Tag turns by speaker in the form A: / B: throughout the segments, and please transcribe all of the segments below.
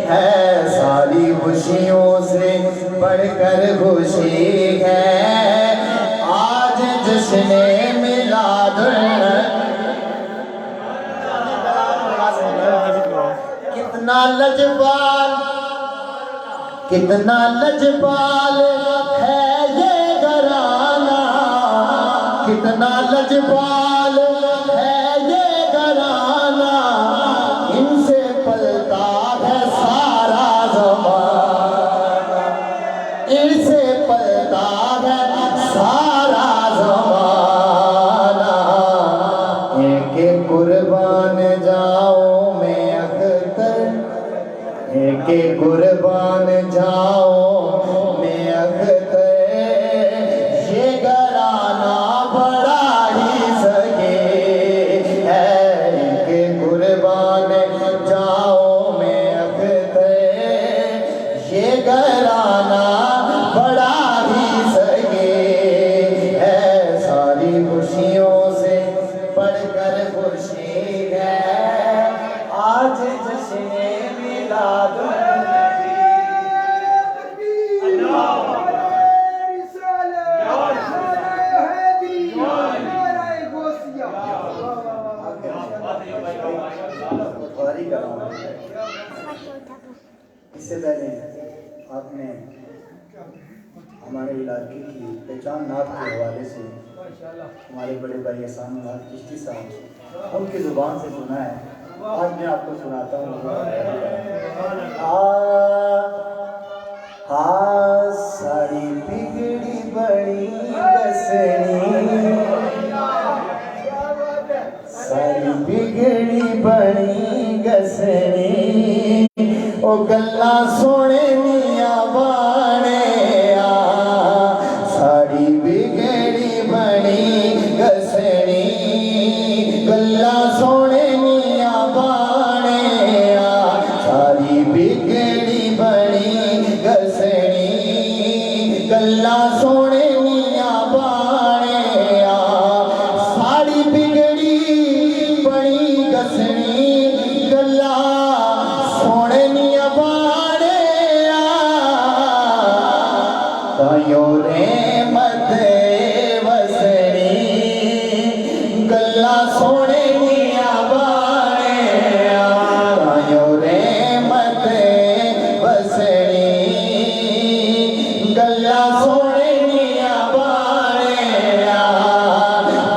A: ہے ساری خوشیوں سے بڑھ کر خوشی ہے آج جشن میلاد کتنا لجپال ہے یہ گھرانہ کتنا لجپال ہے یہ گھرانہ ان سے پلتا ہے سارا زمانہ ان سے پلتا ہے سارا زمانہ ایک قربان جاؤں میں اختر ایک قربان جاؤں میں اختر یہ گھرانہ بڑا ہی سگے ہے ایک قربان جاؤں میں اختر یہ گھرانہ بڑا ہی سگے ہے ساری خوشیوں سے بڑھ کر خوشی ہے آج جشن میلاد اس سے پہلے آپ نے ہمارے علاقے کی پہچان نعت کے حوالے سے ہمارے بڑے بھائی احسان اللہ چشتی صاحب ان کی زبان سے سنا ہے آج میں آپ کو سناتا ہوں ساری بگڑی بڑی گسنی ساری بگڑی بڑی گسنی او گلا سونے نیا بانے ساری بگڑی بڑی گسنی گلا سونے نیا بانے ساری بگڑی بڑی گسنی گلا سونے نیا بانے ساری بگڑی بڑی گسنی گلا سونے نیا بانے تائیوں رحمت وسنی گلا سونے نیا بانے تائیوں رحمت وسنی گلا سونے نیا بانے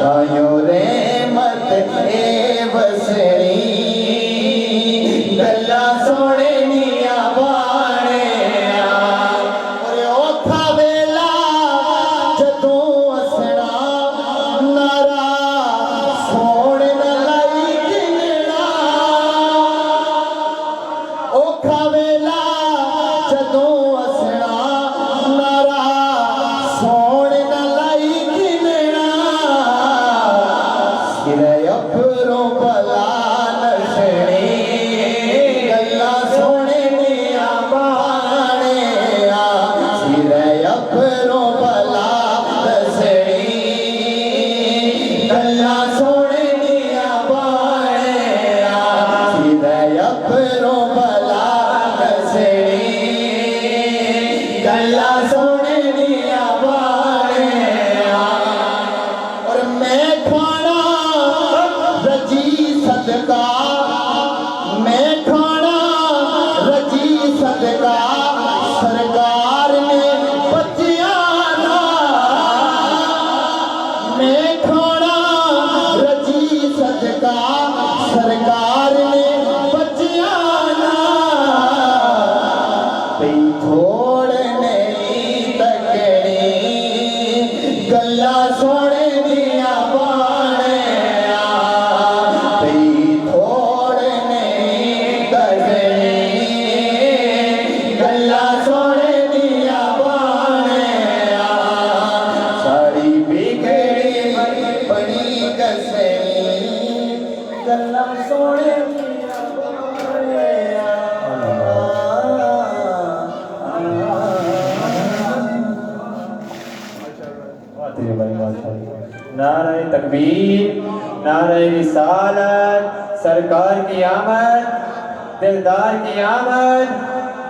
A: تائیوں رحمت وسنی گلا سونے نیا بانے اور اوکھا ویلا جدوں اسنا نارا سونے نہ لائی گننا اوکھا ویلا جدوں اسنا نارا سونے نہ لائی گننا سرے اپروں بلا نشنی گلا سونے نیا بانے سرے اپروں بلا نشنی گلا سونے نیا بانے سرے اپروں بلا نشنی گلا سونے نیا بانے اور میں کھانا رجی صدقہ میں کھانا رجی صدقہ سرکار نے بچیانا میں کھانا رجی صدقہ سرکار نے بچیانا پئی تھوڑ نہیں تکڑی گلا سونے نیا بانے پئی تھوڑ نہیں تکڑی گلا سونے نیا بانے ساری بگڑی بڑی گسنی گلا سونے نیا بانے
B: نعرہ تکبیر، نعرہ رسالت، سرکار کی آمد، دلدار کی آمد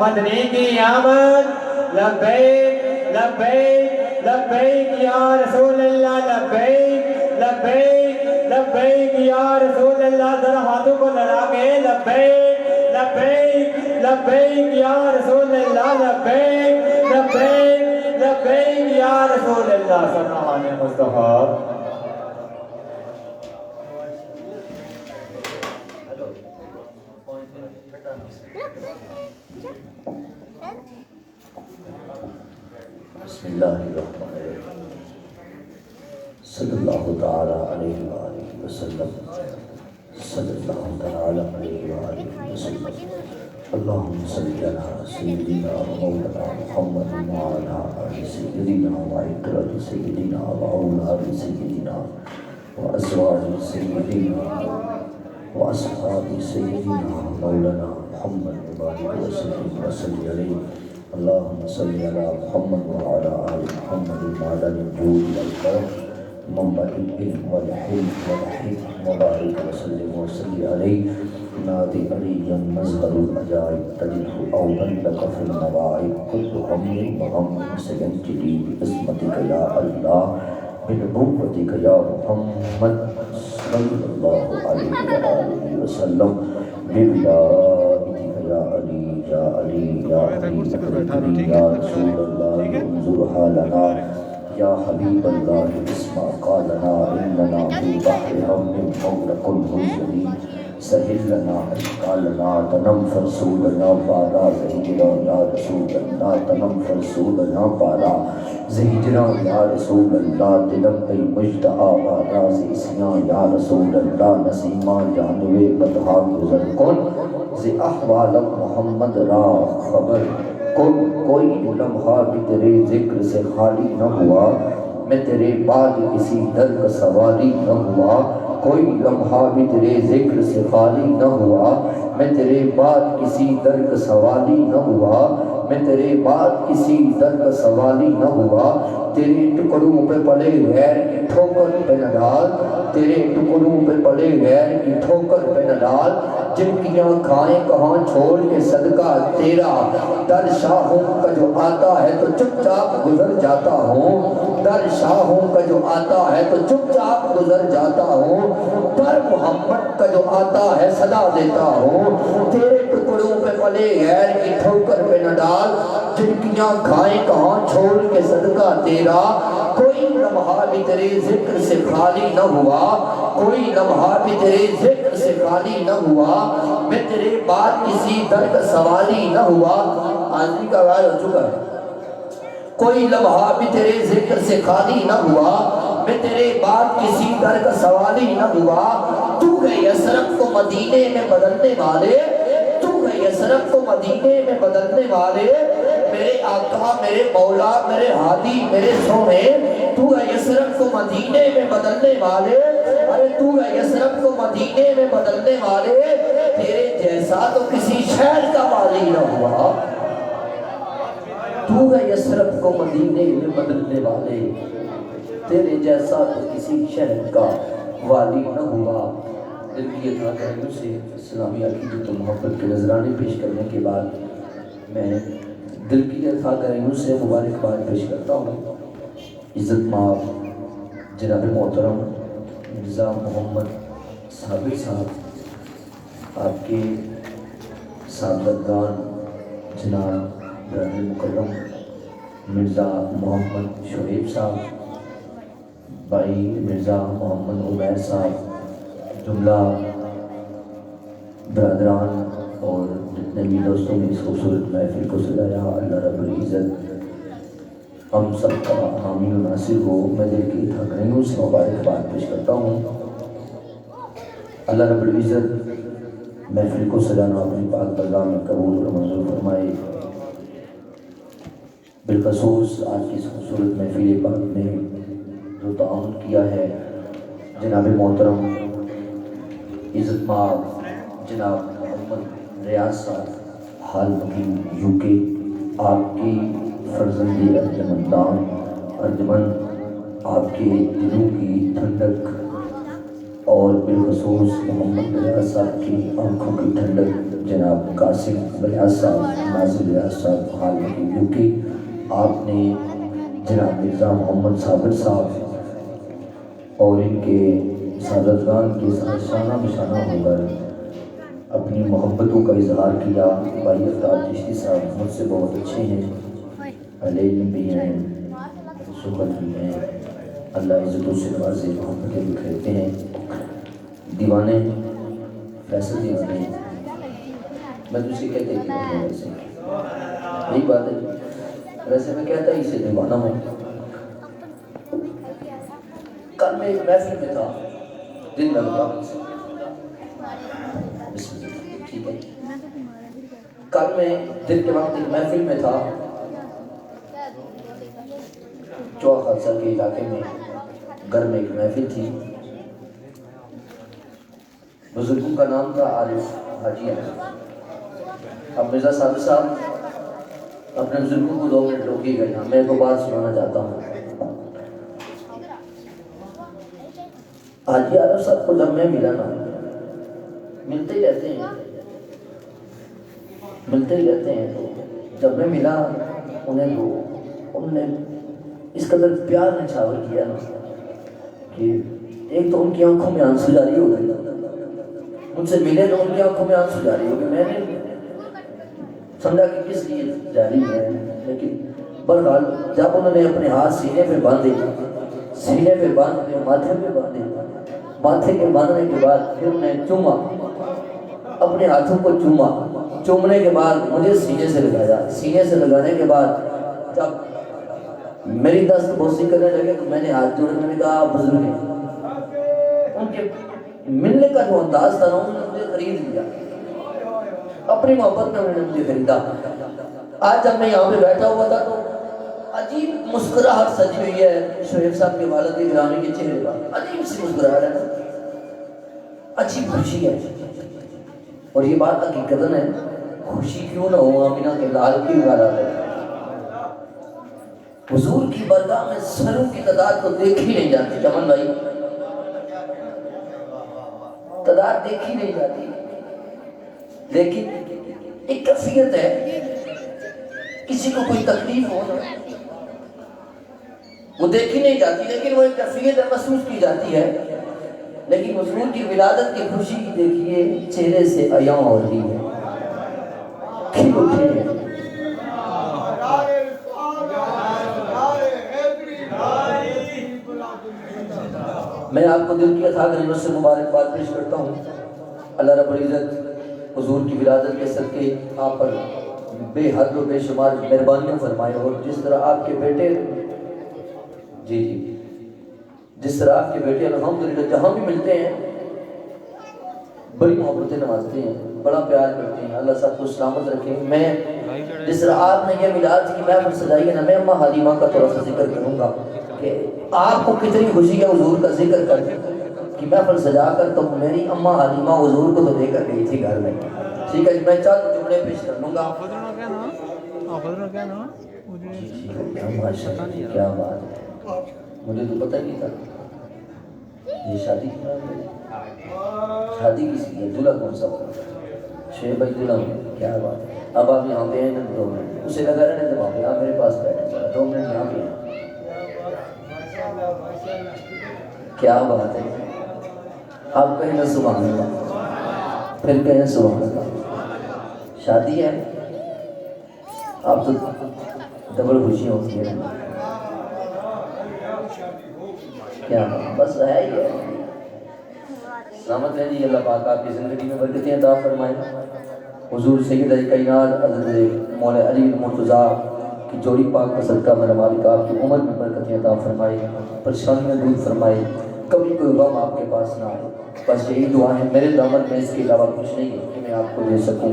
B: مدنی کی آمد لبیک لبیک لبیک یا رسول اللہ لبیک لبیک لبیک یا رسول اللہ ذرا ہاتھوں کو لڑا کے لبیک لبیک لبیک یا رسول اللہ لبیک لبیک لبیک یا رسول اللہ سبحان مصطفیٰ
C: بسم اللہ الرحمن الرحیم صلی اللہ تعالی علیہ وآلہ وسلم صلی اللہ تعالی علیہ وآلہ وسلم اللہم صلی علی سیدنا مولانا محمد وعلی آل سیدنا وعطرت سیدنا وأولاد سیدنا وأزواج سیدنا وأصحاب سیدنا مولانا محمد وبارک وسلم وصلی علیہ اللہم صلی علی محمد وعلی آل محمد معدن الجود والکرم منبع العلم والحلم والحکم مبارک وسلم وصلی علیہ نادی علی مظہر العجائب تجدہ اولا لک فی المواعب کل غم وغم سینجلی بعصمتک یا اللہ بنبوتک یا محمد صلی اللہ علیہ وآلہ وسلم بولادتک یا علی یا علی یا علی یا رسول اللہ انظر حالنا یا حبیب اللہ اسمع قالنا اننا فی بحر ہم مغرق المنزلین سہل لنا اشکالنا تنم فرسولنا پارا زہجرا یا رسول اللہ تنم فرسولنا پارا زہجرا یا رسول اللہ دلم ای مجد آوارا زیسیاں یا رسول اللہ نسیمہ جانوے بدہا گزر کن زی احوال محمد را خبر کن کوئی لمحہ بھی تیرے ذکر سے خالی نہ ہوا میں تیرے بعد کسی در کا سوالی نہ ہوا کوئی لمحہ بھی تیرے ذکر سے خالی نہ ہوا میں تیرے بعد کسی در کا سوالی نہ ہوا میں تیرے بعد کسی در کا سوالی نہ ہوا تیرے ٹکڑوں پہ پلے غیر کی ٹھوکر پہ نہ ڈال تیرے ٹکڑوں پہ پلے غیر کی ٹھوکر پہ نہ ڈال جن کی آنکھیں کہاں چھوڑ کے صدقہ تیرا در شاہوں کا جو آتا ہے تو چپ چاپ گزر جاتا ہوں در شاہوں کا جو آتا ہے تو چپ چاپ گزر جاتا ہوں در محمد کا جو آتا ہے صدا دیتا ہوں تیرے ٹکڑوں پہ پلے غیر کی ٹھوکر پہ نہ ڈال جن کی آنکھیں کہاں چھوڑ کے صدقہ تیرا کوئی لمحہ بھی تیرے ذکر سے خالی نہ ہوا کوئی لمحہ بھی تیرے ذکر سے خالی نہ ہوا میں تیرے بعد کسی در کا سوالی نہ ہوا آدمی کا وعد ہو چکا ہے کوئی لمحہ بھی تیرے ذکر سے خالی نہ ہوا میں تیرے بعد کسی در کا سوالی نہ ہوا تو ہے یسرف کو مدینے میں بدلنے والے تو ہے یسرف کو مدینے میں بدلنے والے میرے آقا میرے مولا میرے ہادی میرے سونے تو ہے یسرف کو مدینے میں بدلنے والے ارے تو ہے یسرف کو مدینے میں بدلنے والے تیرے جیسا تو کسی شہر کا والی نہ ہوا تو ہے یسرف کو مدینے میں بدلنے والے تیرے جیسا تو کسی شہر کا والی نہ ہوا دل کی یہ کہنے سے اسلامی عقیدت و محبت کے نذرانے پیش کرنے کے بعد میں دل کی گہرائیوں سے مبارکباد پیش کرتا ہوں عزت مآب جناب محترم مرزا محمد ثابت صاحب آپ کے سابقدان جناب برادر مکرم مرزا محمد شعیب صاحب بھائی مرزا محمد عمیر صاحب جملہ برادران اور جتنے بھی دوستوں نے اس خوبصورت محفل کو سجایا اللہ رب العزت ہم سب کا حامی و ناصر ہو میں دل کی تھکڑیوں سے مبارکباد پیش کرتا ہوں اللہ رب العزت محفل کو سجانا اپنی پاک بارگاہ میں قبول اور منظور فرمائے بالخصوص آج کی اس خوبصورت محفل پاک میں جو تعاون کیا ہے جناب محترم عزت مآب جناب محمد ریاض صاحب حال مقیم یو کے آپ کی فرزندی ارجمندان ارجمند آپ کے دلوں کی ٹھنڈک اور بالخصوص محمد ریاض صاحب کی آنکھوں کی ٹھنڈک جناب قاسم ریاض صاحب، ناظر ریاض صاحب حال میں یو کے، آپ نے جناب مرزا محمد صابر صاحب اور ان کے سادتگان کے ساتھ شانہ بشانہ ہو کر اپنی محبتوں کا اظہار کیا۔ بھائی افتاب چشتی صاحب مجھ سے بہت اچھے ہیں، علیم بھی ہیں، سخت بھی ہیں، اللہ عزتوں سے نوازے، محبتیں بکھیرتے ہیں۔ دیوانے فیصل دیوانے، میں تجھے کہتے ہیں ویسے یہی بات ہے، ویسے میں کہتا ہی اسے دیوانہ ہوں۔ کل میں ایک محفل میں تھا، دن میں بتا ٹھیک ہے، کل میں دن کے وقت ایک محفل میں تھا چوہ خالصہ کے علاقے میں، گھر میں ایک محفل تھی، بزرگوں کا نام تھا عارف حاجی عارف۔ اب مرزا صابر صاحب اپنے بزرگوں کو 2 منٹ روکیے گا، میں ایک بات سنانا چاہتا ہوں۔ حاجی عارف صاحب کو جب میں ملا نا، ملتے ہی رہتے ہیں تو جب میں ملا انہیں تو انہوں نے اس قدر پیار نچھاور کیا نا کہ ایک تو ان کی آنکھوں میں آنسو جاری ہو گئی، مجھ سے ملے تو ان کی آنکھوں میں آنسو جاری ہو گئے۔ میں نے سمجھا کہ کس لیے جاری ہے، لیکن بہرحال جب انہوں نے اپنے ہاتھ سینے پہ باندھے، ماتھے پہ باندھے، ماتھے کے باندھنے کے بعد پھر انہیں چوما، اپنے ہاتھوں کو چومنے کے بعد مجھے سینے سے لگایا، سینے سے لگانے کے بعد جب میری دست بوسی کرنے لگے تو میں نے ہاتھ جوڑے، میں نے کہا آپ بزرگ ہیں۔ ان کے ملنے کا جو انداز تھا انہوں نے مجھے خرید لیا، اپنی محبت میں انہوں نے مجھے خریدا۔ آج جب میں یہاں پہ بیٹھا ہوا تھا تو عجیب مسکراہٹ سجی ہوئی ہے شعیب صاحب کے والد گرامی کے چہرے پر، عجیب سی مسکراہٹ ہے، عجیب خوشی ہے۔ اور یہ بات حقیقتاً ہے، خوشی کیوں نہ ہو آمینہ کے لال کی والا ہے۔ حضور کی بارگاہ میں سروں کی تعداد تو دیکھی نہیں جاتی، چمن بھائی تعداد دیکھی نہیں جاتی، لیکن ایک کیفیت ہے، کسی کو کوئی تکلیف ہو نا وہ دیکھی نہیں جاتی، لیکن وہ ایک کیفیت محسوس کی جاتی ہے۔ لیکن حضور کی ولادت کی خوشی دیکھیے چہرے سے عیاں ہو رہی ہے، کھل اٹھے ہیں۔ میں آپ کو دل کی اتھاہ غنیمت سے مبارکباد پیش کرتا ہوں۔ اللہ رب العزت حضور کی ولادت کے صدقے آپ پر بے حد و بے شمار مہربانیاں فرمائے، اور جس طرح آپ کے بیٹے جس طرح آپ کے بیٹے الحمدللہ جہاں بھی ملتے ہیں بڑی محبتیں نوازتے ہیں، بڑا پیار کرتے ہیں، اللہ سب کو سلامت رکھے۔ میں جس طرح آپ نے یہ میلاد کی محفل سجائی ہے نا، میں اماں حلیمہ کا تھوڑا سا ذکر کروں گا کہ آپ کو کتنی خوشی ہے حضور کا ذکر کر کہ محفل سجا کر تو میری اماں حلیمہ حضور کو تو دے کر گئی تھی گھر میں۔ ٹھیک ہے، میں چند جملے پیش کر لوں گا۔ کیا بات ہے، مجھے تو پتہ نہیں تھا یہ شادی کس کی ہے، دلہا کون سا ہوگا، شعیب بھائی دلہا ہے، کیا بات ہے۔ اب آپ یہاں پہ ہیں نا 2 منٹ، اسے لگا رہنے دے وہاں پہ، آپ میرے پاس بیٹھے 2 منٹ یہاں پہ ہیں، کیا بات ہے۔ آپ کہیں نا سبحان اللہ، پھر کہیں سبحان اللہ۔ شادی ہے، آپ تو ڈبل خوشی ہوتی ہے، کیا بس ہے ہی ہے۔ سلامت ہے جی، اللہ پاک آپ کی زندگی میں برکتیں عطا فرمائے۔ حضور سید کائنات حضرت مولا علی مرتضیٰ کی جوڑی پاک کا صدقہ میرا مالک آپ کی عمر میں برکتیں عطا فرمائے، پریشانیاں دور فرمائے، کبھی کوئی غم آپ کے پاس نہ آئے۔ بس یہی دعا ہے، میرے دامن میں اس کے علاوہ کچھ نہیں ہے کہ میں آپ کو دے سکوں۔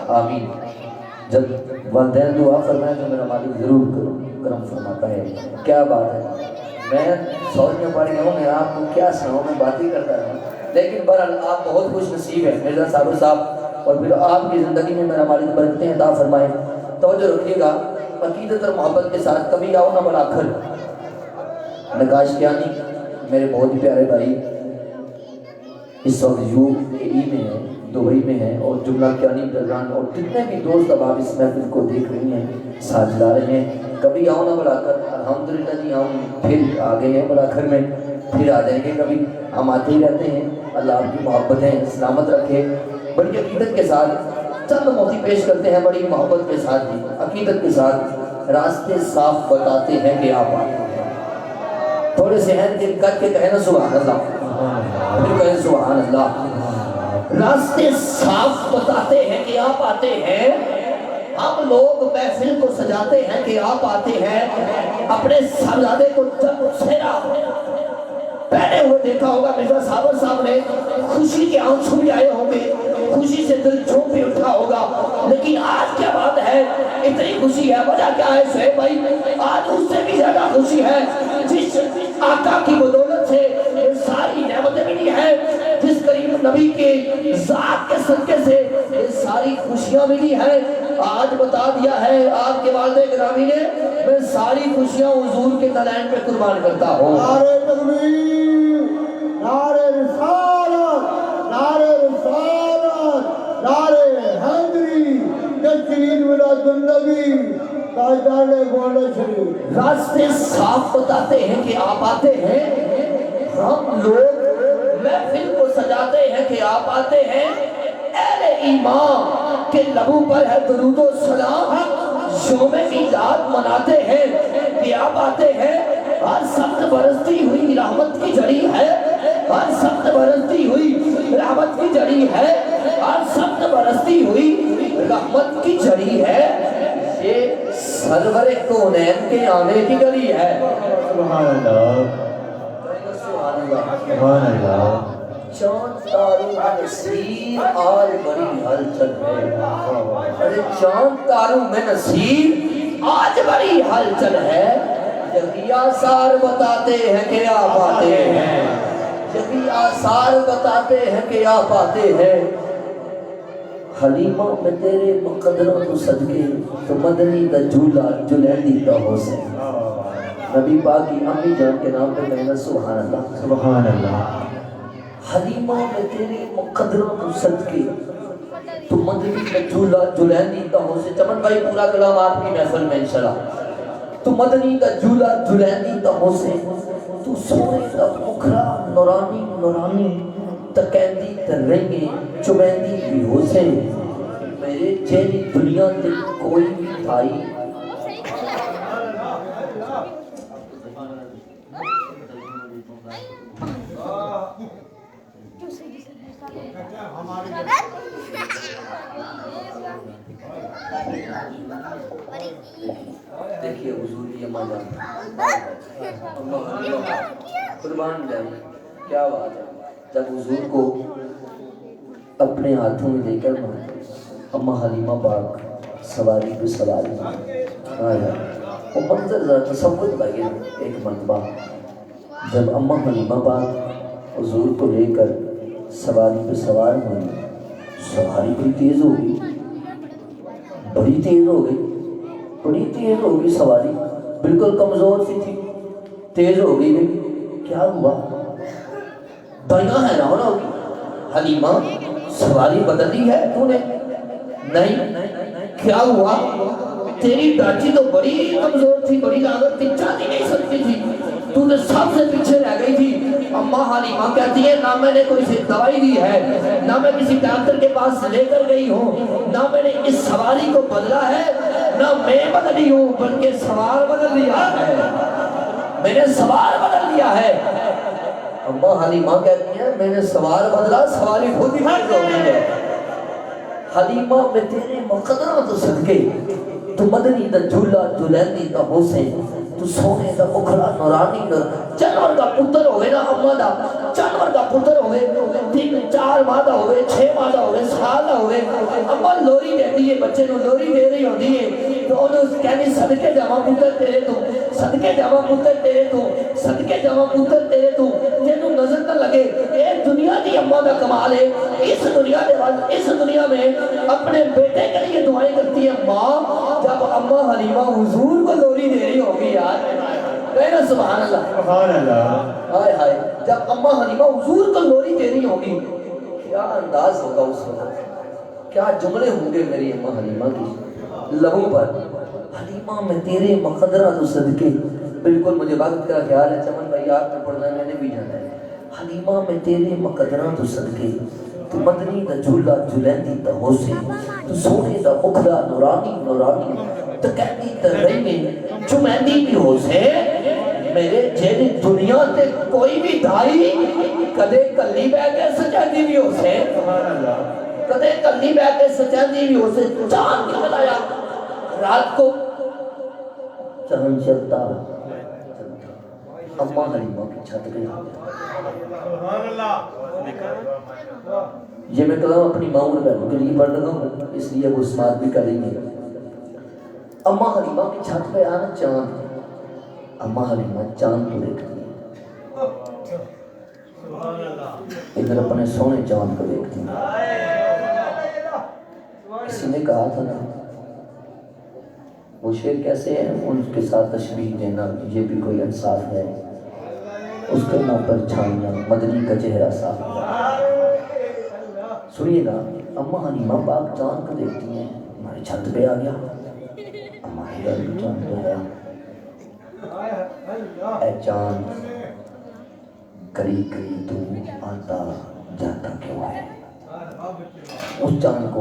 C: آمین۔ جب والدین دعا فرمائے تو میرا مالک ضرور کرم فرماتا ہے۔ کیا بات ہے، میں سوچنے پڑ گیا ہوں، میں آپ کو کیا سناؤں، میں باتیں کرتا رہا ہوں، لیکن بہرحال آپ بہت خوش نصیب ہیں مرزا صابر صاحب، اور پھر آپ کی زندگی میں میرا مالک برکتیں عطا فرمائے۔ توجہ رکھیے گا، عقیدت اور محبت کے ساتھ کبھی آؤ نہ بلا کھر۔ نقاش کیانی میرے بہت ہی پیارے بھائی، اس وقت UAE میں ہے، دبئی میں ہے، اور جملہ کیانی پروگرام اور جتنے بھی دوست اب آپ اس محفل کو دیکھ رہی ہیں، ساتھ جا رہے ہیں، کبھی آؤ نا بلا کر، الحمدللہ جی ہم پھر آ گئے ہیں بلا کر میں، پھر آ جائیں گے کبھی، ہم آتے ہی رہتے ہیں، اللہ آپ کی محبتیں سلامت رکھے۔ بڑی عقیدت کے ساتھ چند موتی پیش کرتے ہیں، بڑی محبت کے ساتھ جی، عقیدت کے ساتھ، راستے صاف بتاتے ہیں کہ آپ آتے ہیں، تھوڑے سے ہیں دل کر کے کہنا سبحان اللہ، پھر کہیں سبحان اللہ۔ راستے صاف بتاتے ہیں کہ آپ آتے ہیں، ہم لوگ محفل کو سجاتے ہیں کہ آپ آتے ہیں، اپنے صاحبزادے کو جب سہرا پہنے ہوئے دیکھا ہوگا مرزا صابر صاحب نے، خوشی کے آنسو بھی آئے ہوں گے، خوشی سے دل جھوم بھی اٹھا ہوگا، لیکن آج کیا بات ہے، اتنی خوشی ہے، وجہ کیا ہے شعیب بھائی؟ آج اس سے بھی زیادہ خوشی ہے جس آقا کی بدولت سے یہ ساری نعمتیں ملی ہیں، جس کریم نبی کے ذات کے صدقے سے یہ ساری خوشیاں ملی ہیں۔ آج بتا دیا ہے آپ کے والد گرامی نے، میں ساری خوشیاں حضور کے نالین پہ قربان کرتا ہوں۔
D: نعرہ تکبیر، نعرہ رسالت، نعرہ رسالت، نعرہ حیدری، تشریف ولاد النبی، تاجدار گولڈن شریف۔
C: راستے صاف بتاتے ہیں کہ آپ آتے ہیں، ہم لوگ محفل کو سجاتے ہیں کہ آپ آتے ہیں، اہل ایمان کے لبوں پر ہے درود و سلام، یوم میلاد مناتے ہیں کہ آپ آتے ہیں، ہر سخت برستی ہوئی رحمت کی جڑی ہے، ہر سخت برستی ہوئی رحمت کی جڑی ہے، ہر سخت برستی ہوئی رحمت کی جڑی ہے، یہ سرور کونین کے آنے کی گلی ہے۔
B: سبحان اللہ، سبحان اللہ۔
C: چاند تاروں میں نصیر آج بڑی ہلچل ہے، ارے چاند تاروں میں نصیر آج بڑی ہلچل ہے، جبھی آثار بتاتے ہیں کہ آپ آتے ہیں، جبھی آثار بتاتے ہیں کہ آپ آتے ہیں۔ حلیمہ میں تیرے مقدروں تو صدقے، تو مدنی دا جھولا جلیندی دا حسین۔ نبی پاک کی امی جان کے نام پہ کہنا سبحان اللہ،
B: سبحان اللہ۔
C: حلیمہ میں تیرے مقدروں تو صدقے، تو مدنی دا جھولا جلیندی دا حسین۔ چمن بھائی پورا کلام آپ کی محفل میں انشاءاللہ۔ تو مدنی دا جھولا جلیندی دا حسین، تو سونے دا مکھرا نورانی نورانی، تکیندی ترنگے چبیندی بھی حسین، میرے چہری دنیا تے کوئی بھی تھائی۔ دیکھیے حضور کی اماں جان، قربان جائے، کیا بات ہے، جب حضور کو اپنے ہاتھوں میں لے کر اماں حلیمہ پاک سواری پہ سواری آیا، وہ منظر ذرا تصور لگے، ایک مرتبہ جب اماں حلیمہ پاک حضور کو لے کر سواری پہ سوار ہوئی، سواری بڑی تیز ہو گئی، بڑی تیز ہو گئی، بڑی تیز ہو گئی سواری، بالکل کمزور سی تھی، تیز ہو گئی، کیا ہوا؟ دنیا حیران ہوگی، حلیمہ سواری بدلی ہے تو نے؟ نہیں، کیا ہوا؟ تیری ڈاچی تو بڑی کمزور تھی، بڑی لاغر تھی، چالی نہیں سکتی تھی، تو نے سب سے پیچھے رہ گئی تھی۔ اماں حلیمہ کہتی ہے نہ میں نے کوئی سی دوائی دی ہے، نہ میں کسی ڈاکٹر کے پاس لے کر گئی ہوں، نہ میں نے اس سواری کو بدلا ہے، نہ میں بدلی ہوں، بلکہ سوار بدل لیا ہے، میں نے سوار بدل لیا ہے۔ اماں حلیمہ کہتی ہیں میں نے سوار بدلا، سواری خود ہی تیز ہو گئی ہے۔ حلیمہ میں تیرے مقدروں تو صدقے، تو مدنی دا جھولا جلیندی دا حسین، تو سونے دا مکھڑا نورانی دا جانور دا پتر ہوئے نا اماں دا، جانور دا پتر ہوئے، 3-4 ماہ دا ہوئے، 6 ماہ دا ہوئے، سال دا ہوئے، اماں لوری دے دیئے، بچے نو لوری دے رہی ہوندی ہے، تو انہوں کہنی صدقے جاواں پتر تیرے تو، صدقے جاواں پتر تیرے تو، صدقے جاواں پتر تیرے تو، جنہوں نظر نہ لگے، ایک دنیا دی اماں دا کمال ہے، اس دنیا دے بعد اس دنیا میں اپنے بیٹے کے لیے دعائیں کرتی ہے ماں، جب اماں حلیمہ حضور کو لوری دے رہی ہوگی یار، کہنا سبحان اللہ.
B: سبحان اللہ.
C: ہائے ہائے جب اماں حلیمہ حضور کو لوری دے رہی ہوگی کیا انداز ہوگا اس وقت, کیا جملے ہوں گے میری اماں حلیمہ کی لبوں پر. حلیمہ میں تیرے مقدرہ تو صدقے, بالکل مجھے وقت کا خیال ہے چمن بھائی آپ نے پڑھنا ہے میں نے بھی جانا ہے. حلیمہ میں تیرے مقدرہ تو صدقے, تو مدنی دا جھولا جھلیندی دا ہوسے, تو سونے دا مکھڑا نورانی نورانی, تو کہتی دا رنگیں چمیندی بھی ہوسے. میرے جیڑی دنیا تے کوئی بھی دھائی کدے کلی بہ کے سجادی بھی ہوسے, کدے کلی بہ کے سجادی بھی ہوسے. چاند نکل آیا رات کو, چاند چلتا اماں حلیمہ کی چھت پہ آ گیا. یہ میں کلام اپنی ماں اور بہنوں کے لیے پڑھ رہا ہوں, اس لیے وہ اسمات بھی کریں گے. اماں حلیمہ کی چھت پہ آنا چاند, اماں حلیمہ چاند کو دیکھتی ہے, ادھر اپنے سونے چاند کو دیکھتی ہے. کسی نے کہا تھا نا وہ شعر کیسے ہے, ان کے ساتھ تشبیہ دینا یہ بھی کوئی انصاف ہے. اس کے نام پر چھانیاں مدنی کا چہرہ صاف. سنیے گا, اماں حلیمہ پاک چاند کو دیکھتی ہیں, ہماری چھت پہ آ گیا. اماں حلیمہ چاند پہ ہے, اے چاند کری کری تو آتا جاتا کیوں ہے. اس چاند کو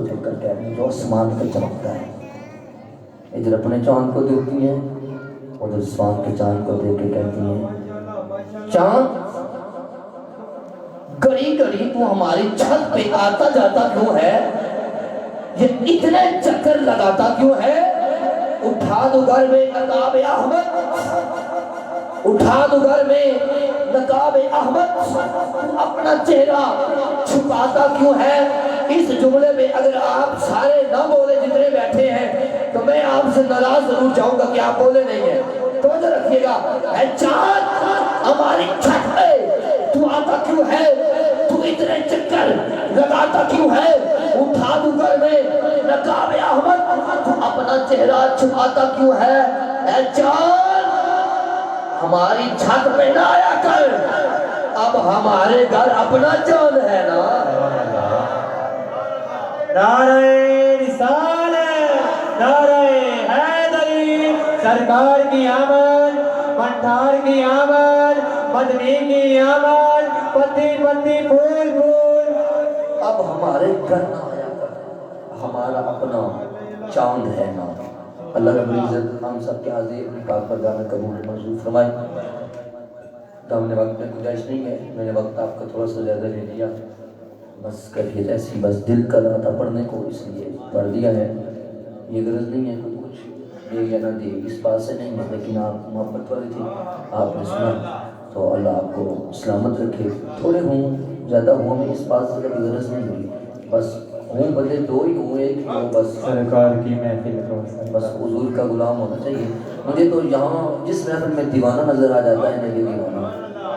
C: دیکھ کر کہہ رہی جو آسمان پہ چمکتا ہے. ادھر اپنے چاند کو دیکھتی ہیں, ادھر آسمان کے چاند کو دیکھ کے کہتی ہیں چاند گڑی گڑی تو ہماری چھت پہ آتا جاتا کیوں ہے, یہ اتنے چکر لگاتا کیوں ہے. اٹھا دو گھر میں نقاب احمد, اٹھا دو گھر میں نقاب احمد, اپنا چہرہ چھپاتا کیوں ہے. اس جملے میں اگر آپ سارے نہ بولے جتنے بیٹھے ہیں تو میں آپ سے ناراض ضرور جاؤں گا کہ آپ بولے نہیں ہیں. توجہ رکھیے گا, اے چاند ہماری چھت پہ تو آتا کیوں ہے, تو اتنے چکر لگاتا کیوں ہے. اٹھا دو گھر میں نقاب احمد, تو اپنا چہرہ چھپاتا کیوں ہے. اے چاند ہماری چھت پہ نہ آیا کر, اب ہمارے گھر اپنا چاند ہے نا.
B: نعرہ رسالت, نعرہ حیدری, سرکار کی آمد, منٹھار کی آمد, مدنی کی آمد, پتی پتی پھول پھول.
C: اب ہمارے گھر نہ آیا کر, ہمارا اپنا چاند ہے نا. اللہ رب العزت ہم سب کے حاضر اپنی پاک پرگاہ میں قبول منظور فرمائے. تو ہم نے وقت میں گنجائش نہیں ہے, میں نے وقت آپ کا تھوڑا سا زیادہ لے لیا, بس کیفیت ایسی, بس دل کر رہا تھا پڑھنے کو اس لیے پڑھ دیا ہے. یہ غرض نہیں ہے کوئی کچھ دے یا نہ دے, اس بات سے نہیں ہے, لیکن آپ محبت والے تھے, آپ نے سنا تو اللہ آپ کو سلامت رکھے. تھوڑے ہوں زیادہ ہوں, میں اس بات سے کبھی غرض نہیں ہوئی, بس ہوں بندے دو ہی ہوں, ایک ہی ہوں, بس
B: سرکار کی محفل کو
C: بس حضور کا غلام ہونا چاہیے. مجھے تو یہاں جس محفل میں دیوانہ نظر آ جاتا ہے نا, یہ دیوانہ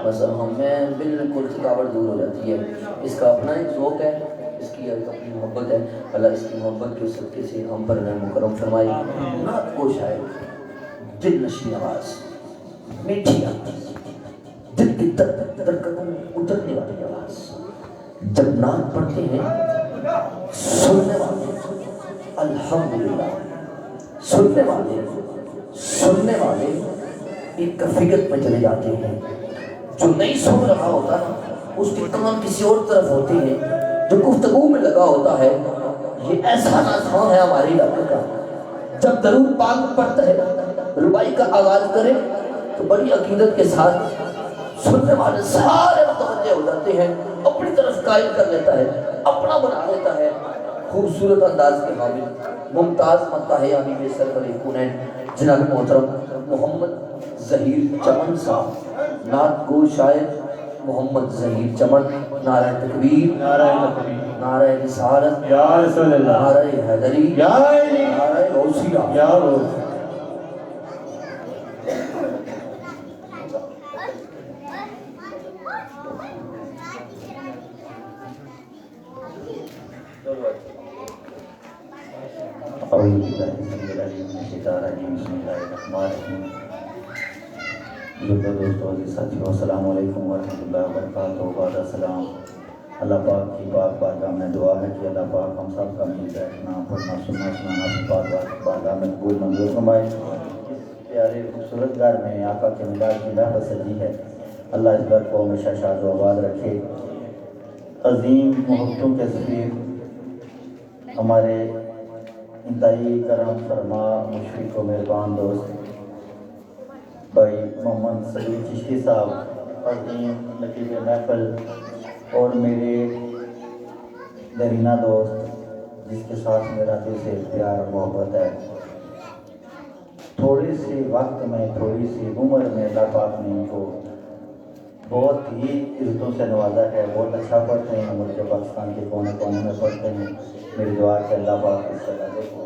C: بس میں بالکل تھکاوٹ دور ہو جاتی ہے. اس کا اپنا ایک ذوق ہے, اس کی اپنی محبت ہے. اللہ اس کی محبت کے صدقے سے ہم پر رحم و کرم فرمائے. نعت کو شاعر دل نشین آواز, میٹھی آواز, دل کی درکنوں میں اترنے والی آواز. جب نعت پڑھتے ہیں سننے والے الحمدللہ, سننے والے ایک کفیت میں چلے جاتے ہیں. جو نہیں سن رہا ہوتا نا اس کی کان کسی اور طرف ہوتی ہے, جو گفتگو میں لگا ہوتا ہے. یہ ایسا ناظران ہے ہمارے علاقے کا, جب درود پاک پڑھتا ہے ربائی کا آغاز کرے تو بڑی عقیدت کے ساتھ سننے والے سارے متوجہ ہو جاتے ہیں, اپنی طرف قائل کر لیتا ہے, اپنا بنا لیتا ہے. خوبصورت انداز کے حامل ممتاز مداح حبیب سرور کونین جناب محترم محمد ظہیر چمن صاحب, نعت گو شاعر محمد ظہیر چمن. نعرہ تکبیر, نعرہ رسالت,
B: یا رسول اللہ,
C: نعرہ حیدری,
B: یا علی,
C: نعرہ غوثیہ,
B: یا غوث.
C: اعوذ باللہ من الشیطان الرجیم, بسم اللہ الرحمن الرحیم. دوستوں عزیز ساتھیوں السلام علیکم ورحمۃ اللہ وبرکاتہ. بعد السلام. اللہ پاک کی پاک بارگاہ میں دعا ہے کہ اللہ پاک ہم سب کا مل بیٹھنا پڑھنا سننا سنانا اپنی پاک بارگاہ میں قبول منظور فرمائے. اس پیارے خوبصورت گھر میں آقا کے میلاد کی محفل سجی ہے. اللہ اس گھر کو ہمیشہ شاد و آباد رکھے. عظیم محبتوں کے سفیر ہمارے انتہائی کرم فرما مشفق و مہربان دوست بھائی محمد سلیم چشتی صاحب عظیم نقیب محفل اور میرے درینہ دوست جس کے ساتھ میرا دل سے پیار اور محبت ہے. تھوڑے سے وقت میں تھوڑی سی عمر میں اللہ پاک نے ان کو بہت ہی عزتوں سے نوازا ہے. بہت اچھا پڑھتے ہیں ملک پاکستان کے کونے کونے میں پڑھتے ہیں. میری دعا ہے اللہ پاک اس جگہ کو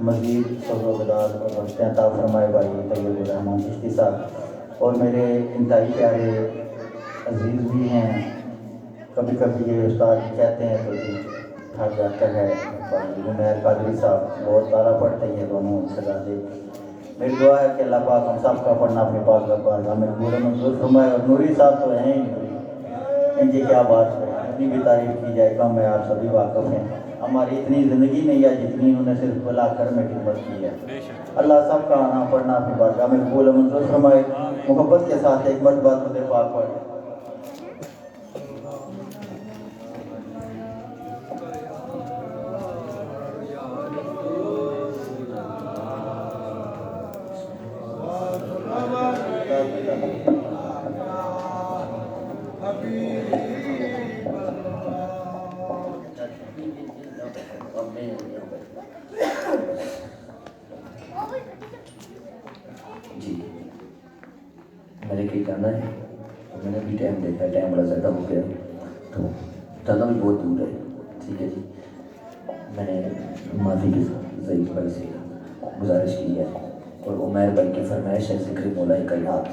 C: مزید صبر و بدار اور بخشتے عطا فرمائے. بھائی طیب الرحمان چشتی صاحب اور میرے انتہائی پیارے عزیز بھی ہیں. کبھی کبھی یہ استاد کہتے ہیں تو جی تھک جاتا ہے. عمیر قادری صاحب بہت تارہ پڑھتے ہیں دونوں شہزادے. میری دعا ہے کہ اللہ پاک ہم سب کا پڑھنا اپنے پاک بارگاہ میں قبول منظور فرمائے. اور نوری صاحب تو ہیں ہی, ان کی کیا بات ہے, اتنی بھی تعریف کی جائے کم ہے. آپ سبھی واقف ہیں ہماری اتنی زندگی نہیں ہے جتنی انہوں نے صرف بلا کر میں خدمت کی ہے. اللہ سب کا آنا پڑھنا اپنی بارگاہ میں قبول منظور فرمائے. محبت کے ساتھ ایک مرتبہ درود پاک پڑھ. جی میں نے کہیں جانا ہے تو میں نے بھی ٹائم دیکھا, ٹائم بڑا زیادہ ہو گیا تو جانا بھی بہت دور ہے. ٹھیک ہے جی, میں نے معافی کے ساتھ ضعیف بھائی سے گزارش کی ہے اور عمیر بھائی کی فرمائش ہے ذکر مولائی کائنات.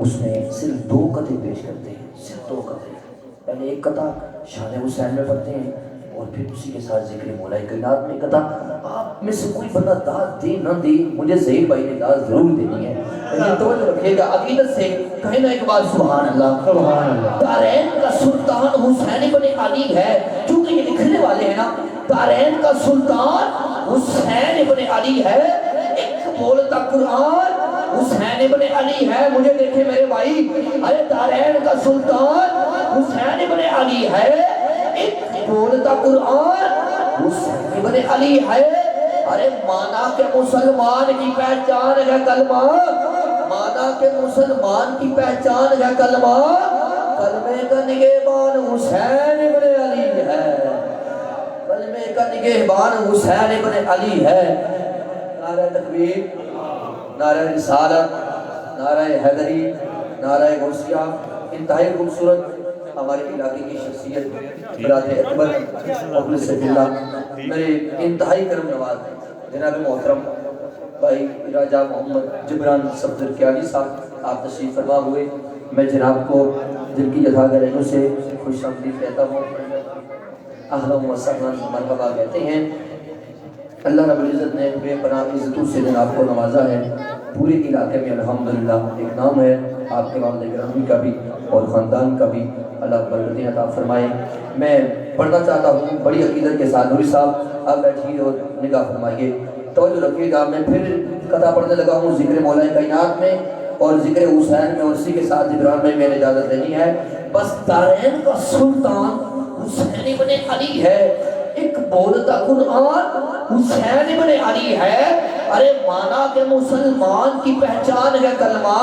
C: اس میں صرف 2 قطعے پیش کرتے ہیں, صرف 2 قطعے. پہلے ایک قطعہ شان حسین میں پڑھتے ہیں اور پھر اسی کے ساتھ ذکر مولائی کائنات میں قطعہ. آپ میں سے کوئی بندہ داد دے نہ دے, مجھے ضعیف بھائی نے داد ضرور دینی ہے. یہ توجہ رکھیے گا عقیدت سے کہنا ایک بات سبحان اللہ.
B: سبحان اللہ.
C: دارین کا سلطان حسین بن علی ہے. چونکہ یہ لکھنے والے ہیں نا, دارین کا سلطان حسین بن علی ہے. ایک بولتا قرآن حسین بن علی ہے. مجھے دیکھے میرے بھائی, ارے دارین کا سلطان حسین بن علی ہے. ایک بولتا قرآن حسین بن علی ہے. ارے مانا کہ مسلمان کی پہچان ہے کلمہ, مانا کہ مسلمان کی پہچان ہے کلمہ. کلمے کا نگہبان حسین بن علی ہے. کلمے کا نگہبان حسین بن علی ہے. نعرہ تکبیر, نعرہ رسالت, نعرہ حیدری, نعرہ غوثیہ. انتہائی خوبصورت ہمارے علاقے کی شخصیت برادر اکبر مخلص اللہ, میرے انتہائی کرم نواز جناب محترم بھائی راجہ محمد جبران صفدر کیانی صاحب, آپ تشریف فرما ہوئے. میں جناب کو دل کی جزاگرہوں سے خوش آمدید کہتا ہوں. اہلا و سہلا مرحبا کہتے ہیں. اللہ رب العزت نے بے پناہ عزتوں سے جناب کو نوازا ہے. پورے علاقے میں الحمدللہ ایک نام ہے آپ کے والد گرامی کا بھی اور خاندان کا بھی. اللہ برکتیں عطا فرمائے. میں پڑھنا چاہتا ہوں بڑی عقیدت کے ساتھ. نوری صاحب آپ بیٹھیے اور نگاہ فرمائیے, توجہ رکھیے گا. میں پھر قطعہ پڑھنے لگا ہوں ذکر مولائی کائنات میں اور ذکر حسین میں اور اسی کے ساتھ جبران میں نے اجازت لینی ہے. بس دارین کا سلطان حسین بن علی ہے. ایک بولتا قرآن حسین بن علی ہے. ارے مانا کہ مسلمان کی پہچان ہے کلمہ.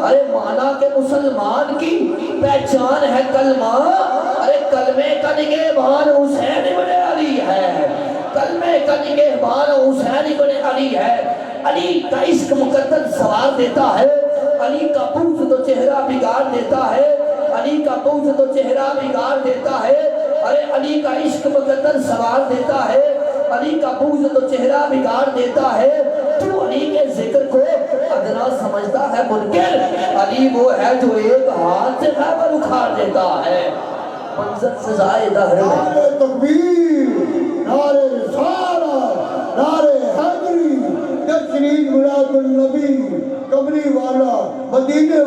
C: ارے مانا کہ مسلمان کی پہچان ہے کلمہ. ارے کلمے کا نگہبان حسین بن علی ہے. کلمے کا نگہبان حسین بن علی ہے. علی کا عشق مقدس سوار دیتا ہے. علی کا بغض تو چہرہ بگاڑ دیتا ہے. علی کا بغض تو چہرہ بگاڑ دیتا ہے. ارے علی کا عشق مقدس سوار دیتا ہے. علی کا بغض تو چہرہ بگاڑ دیتا ہے. تو علی کے ذکر کو ادنا سمجھتا ہے منکر. علی وہ ہے جو ایک ہاتھ سے خیبر اکھاڑ دیتا ہے. منظر سے زائدہ ہے.
D: نعرہ تکبیر, نعرہ رسالت, نعرہ حیدری, تشریف میلاد النبی, کملی والا, مدینے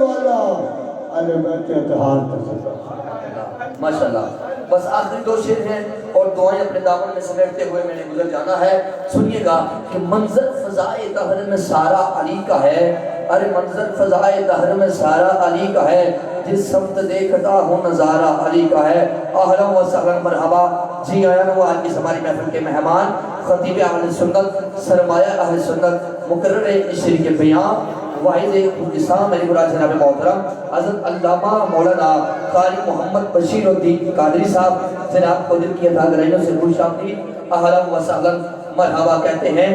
D: کے اتحاد کا سبب۔
C: ماشاءاللہ۔ بس آخری دو شعر ہیں اور دعائیں اپنے دامن میں سمیٹتے ہوئے میں نے گزر جانا ہے۔ سنیے گا کہ منظر فضائے دہر میں سارا علی کا ہے، ارے منظر فضائے دہر میں سارا علی کا ہے، جس سمت دیکھتا ہوں نظارہ علی کا ہے۔ اہلا و سہلا مرحبا، جی آیا ہوں آج کی ہماری محفل کے مہمان، خطیب اہل سنت، سرمایہ اہل سنت، مقرر شریک بیان، واحد اسلام علی مراد جناب محترم حضرت علامہ مولانا قاری محمد بشیر الدین قادری صاحب، جناب کو دل کی عطا گرائیوں سے خوش آمدید، اہلا و سہلا مرحبا کہتے ہیں۔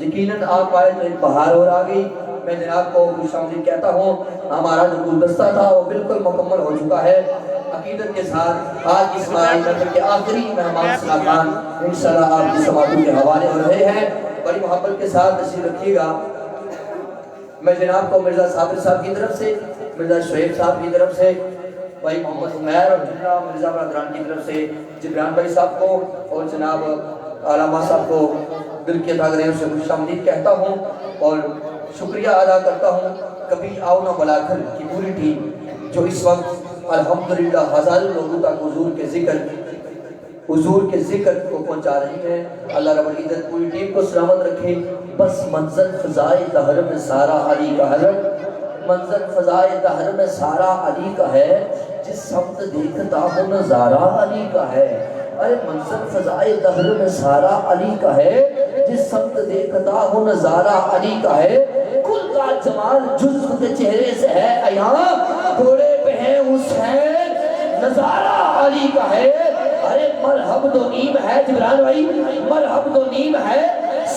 C: یقیناً آپ آئے تو ایک بہار اور آ گئی، میں جناب کو خوش آمدید کہتا ہوں۔ ہمارا جو گلدستہ تھا وہ بالکل مکمل ہو چکا ہے۔ عقیدت کے ساتھ آج کی اسماعیل محفل کے آخری مہمان سلاخان انشاءاللہ آپ کی سماعتوں کے حوالے ہو رہے ہیں، بڑی محبت کے ساتھ تشریف رکھیے گا۔ میں جناب کو مرزا صابر صاحب کی طرف سے، مرزا شعیب صاحب کی طرف سے، بھائی محمد عمیر اور جناب مرزا برادران کی طرف سے جبران بھائی صاحب کو اور جناب علامہ صاحب کو دل کی عطا گرائیوں سے خوش آمدید کہتا ہوں اور شکریہ ادا کرتا ہوں کبھی آؤ نہ بلا کر کی پوری ٹیم جو اس وقت الحمدللہ ہزاروں لوگوں تک حضور کے ذکر کو پہنچا رہی ہیں۔ اللہ رب العزت پوری ٹیم کو سلامت رکھے۔ بس منظر فضائے دہر میں سارا علی کا ہے، منظر فضائے دہر میں سارا علی کا ہے، جس سمت دیکھتا ہوں نظارہ علی کا ہے، ارے منظر فضائے دہر میں سارا علی کا ہے، جس سمت دیکھتا ہوں نظارہ علی کا ہے، کل کا جمال جزو کے چہرے سے ہے عیاں، گھوڑے پہ ہے حسین نظارہ علی کا ہے، ارے مرحب دو نیم ہے جبران بھائی، مرحب دو نیم ہے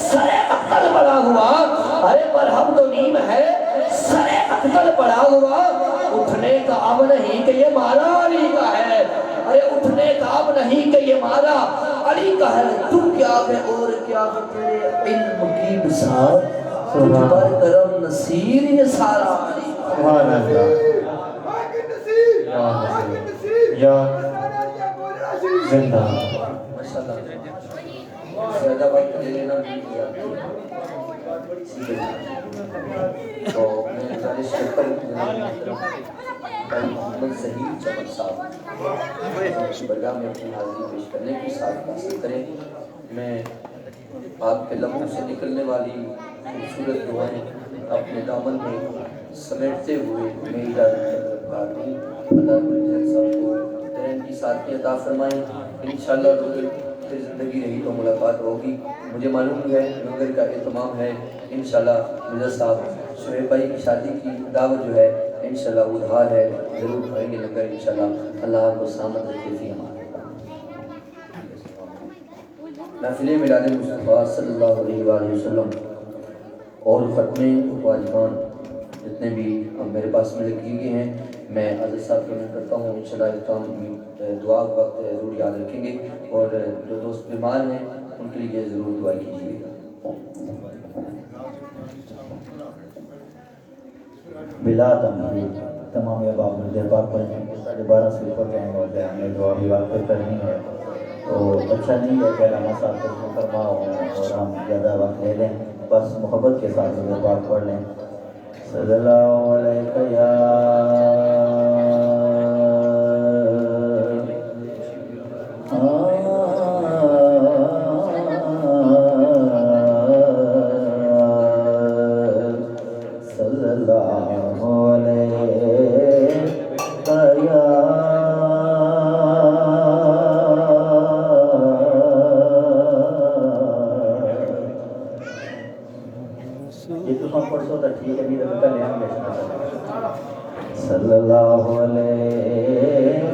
C: سر اقتل پڑا ہوا، ارے مرحب دو نیم ہے سر اقتل پڑا ہوا، اٹھنے کا اب نہیں کہ یہ مارا علی کا ہے، ارے اٹھنے کا اب نہیں کہ یہ مارا علی کا ہے، تو کیا ہے اور کیا ہے تیرے علم کی بساط، تجھ پر کرم نصیر یہ سارا علی کا ہے۔
B: سبحان اللہ، یا زندہ
C: ماشاءاللہ زیادہ وقت لے لینا نہیں کیا تو میں گزارش کرتا ہوں بھائی محمد ظہیر چمن صاحب برگاہ میں اپنی حاضری پیش کرنے کی ساتھ حاصل کریں۔ میں آپ کے لبوں سے نکلنے والی خوبصورت دعائیں اپنے دامن میں سمیٹتے ہوئے میری اللہ رب العزت صاحب کو ترین کی ساتھ عطا فرمائیں۔ انشاءاللہ پھر زندگی رہی تو ملاقات ہوگی۔ مجھے معلوم ہے لنگر کا اہتمام ہے، انشاءاللہ مرزا صاحب شعیب بھائی کی شادی کی دعوت جو ہے انشاءاللہ ادھار ہے، ضرور کھائیں گے لنگر انشاءاللہ۔ اللہ آپ کو سلامت رکھے فی امان۔ محفل میلاد مصطفیٰ صلی اللہ علیہ وآلہ وسلم اور ختم واجبان جتنے بھی میرے پاس میں لگی ہوئے ہیں، میں عزیز صاحب کی محنت کرتا ہوں انشاءاللہ دعا وقت ضرور یاد رکھیں گے، اور جو دوست بیمار ہیں ان کے لیے ضرور دعا کیجیے گا۔
A: بلا تمہید تمام احباب مجھے پاک پڑھیں گے 12:30 سے اوپر کہیں گے، ہمیں دعا بھی وقت پہ کرنی ہے، تو اچھا نہیں ہے کہ علامہ صاحب کو فرما اور ہم زیادہ وقت لے لیں، بس محبت کے ساتھ مجھے پاک پڑھ لیں۔ صلی اللہ علیہ یا صلی اللہ علیہ یا یہ تو ہم پڑھو تو ٹھیک ہے، میرا بیٹا نیا بیچنا چاہتا ہے۔ صلی اللہ علیہ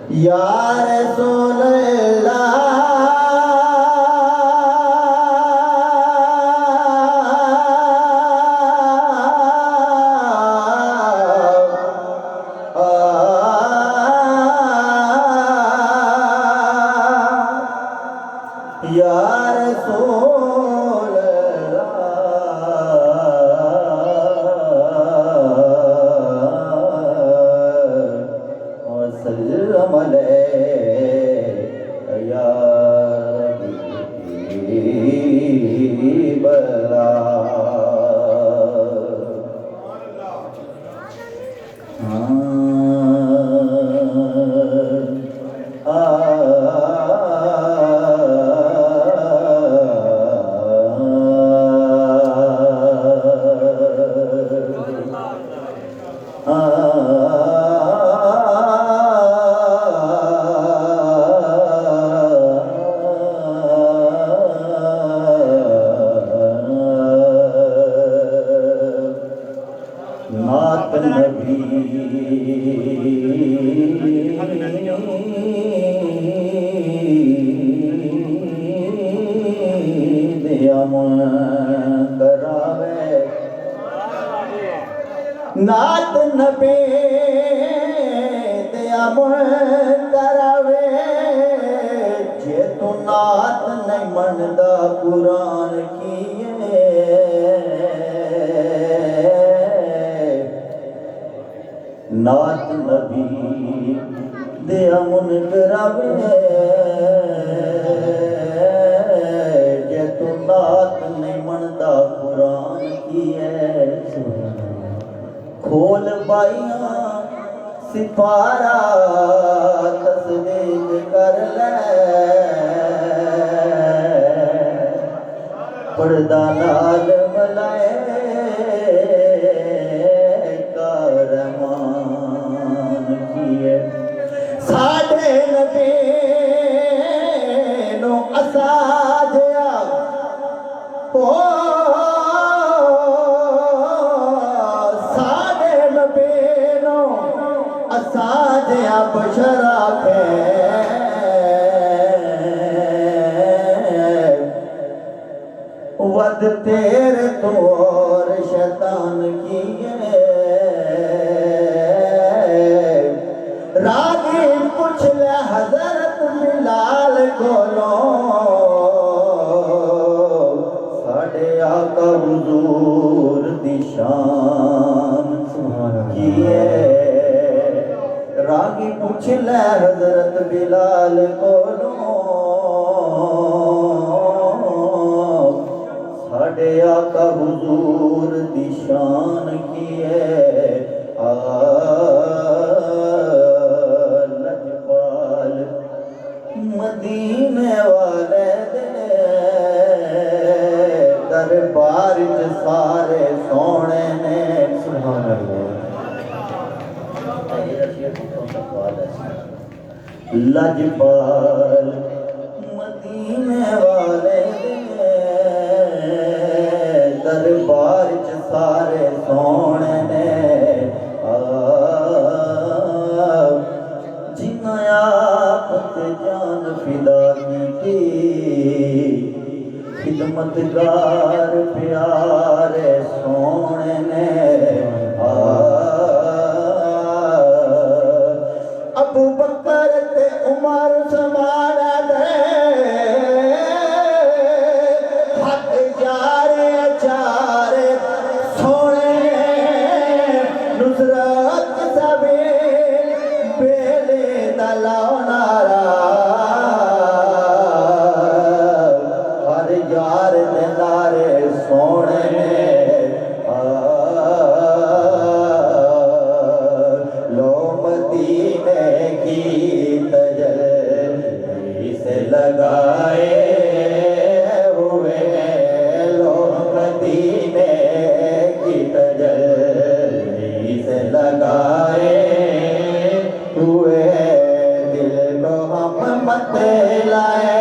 A: یا رسول اللہ یا رسول اللہ وسلم علیہ دیا من کراوے نات نبی دیا من کراوے جے تو نات نہیں مندا قرآن کیے نات نبی دیا من کراوے جے تو نات نہیں مندا قرآن کیے کھول بائیاں سپارہ تصدیق کر لے پردہ نال ملائے کارمان کیے ساڑھے نبی نو اساجیا ساڑھے نبی نو اساجیا بشرا کے ود تیرے تو اور شیطان کیے راگی پوچھ لے حضرت بلال کولو ساڑھے آقا حضور دی شان کیے راگی پوچھ لے حضرت بلال کولو ساڑھے آقا حضور دی شان کیے لجپال مدینے والے دے دربار سارے سونے نے سبحان اللہ لجپال مدینے والے دربار سارے سونے نے جنہیں آپ تے جان فدا کی خدمتگار پیارے سونے نے ابو بکر تے عمر سمانا دے حق جارے چارے سونے نصرت سبھی بیلے دلاؤنارا ہر یار دلارے سونے لو مدینے کی تجلی سے لگائے ہوئے لو مدینے کی تجلی سے لگائے ہوئے دل کو ہم مت لائے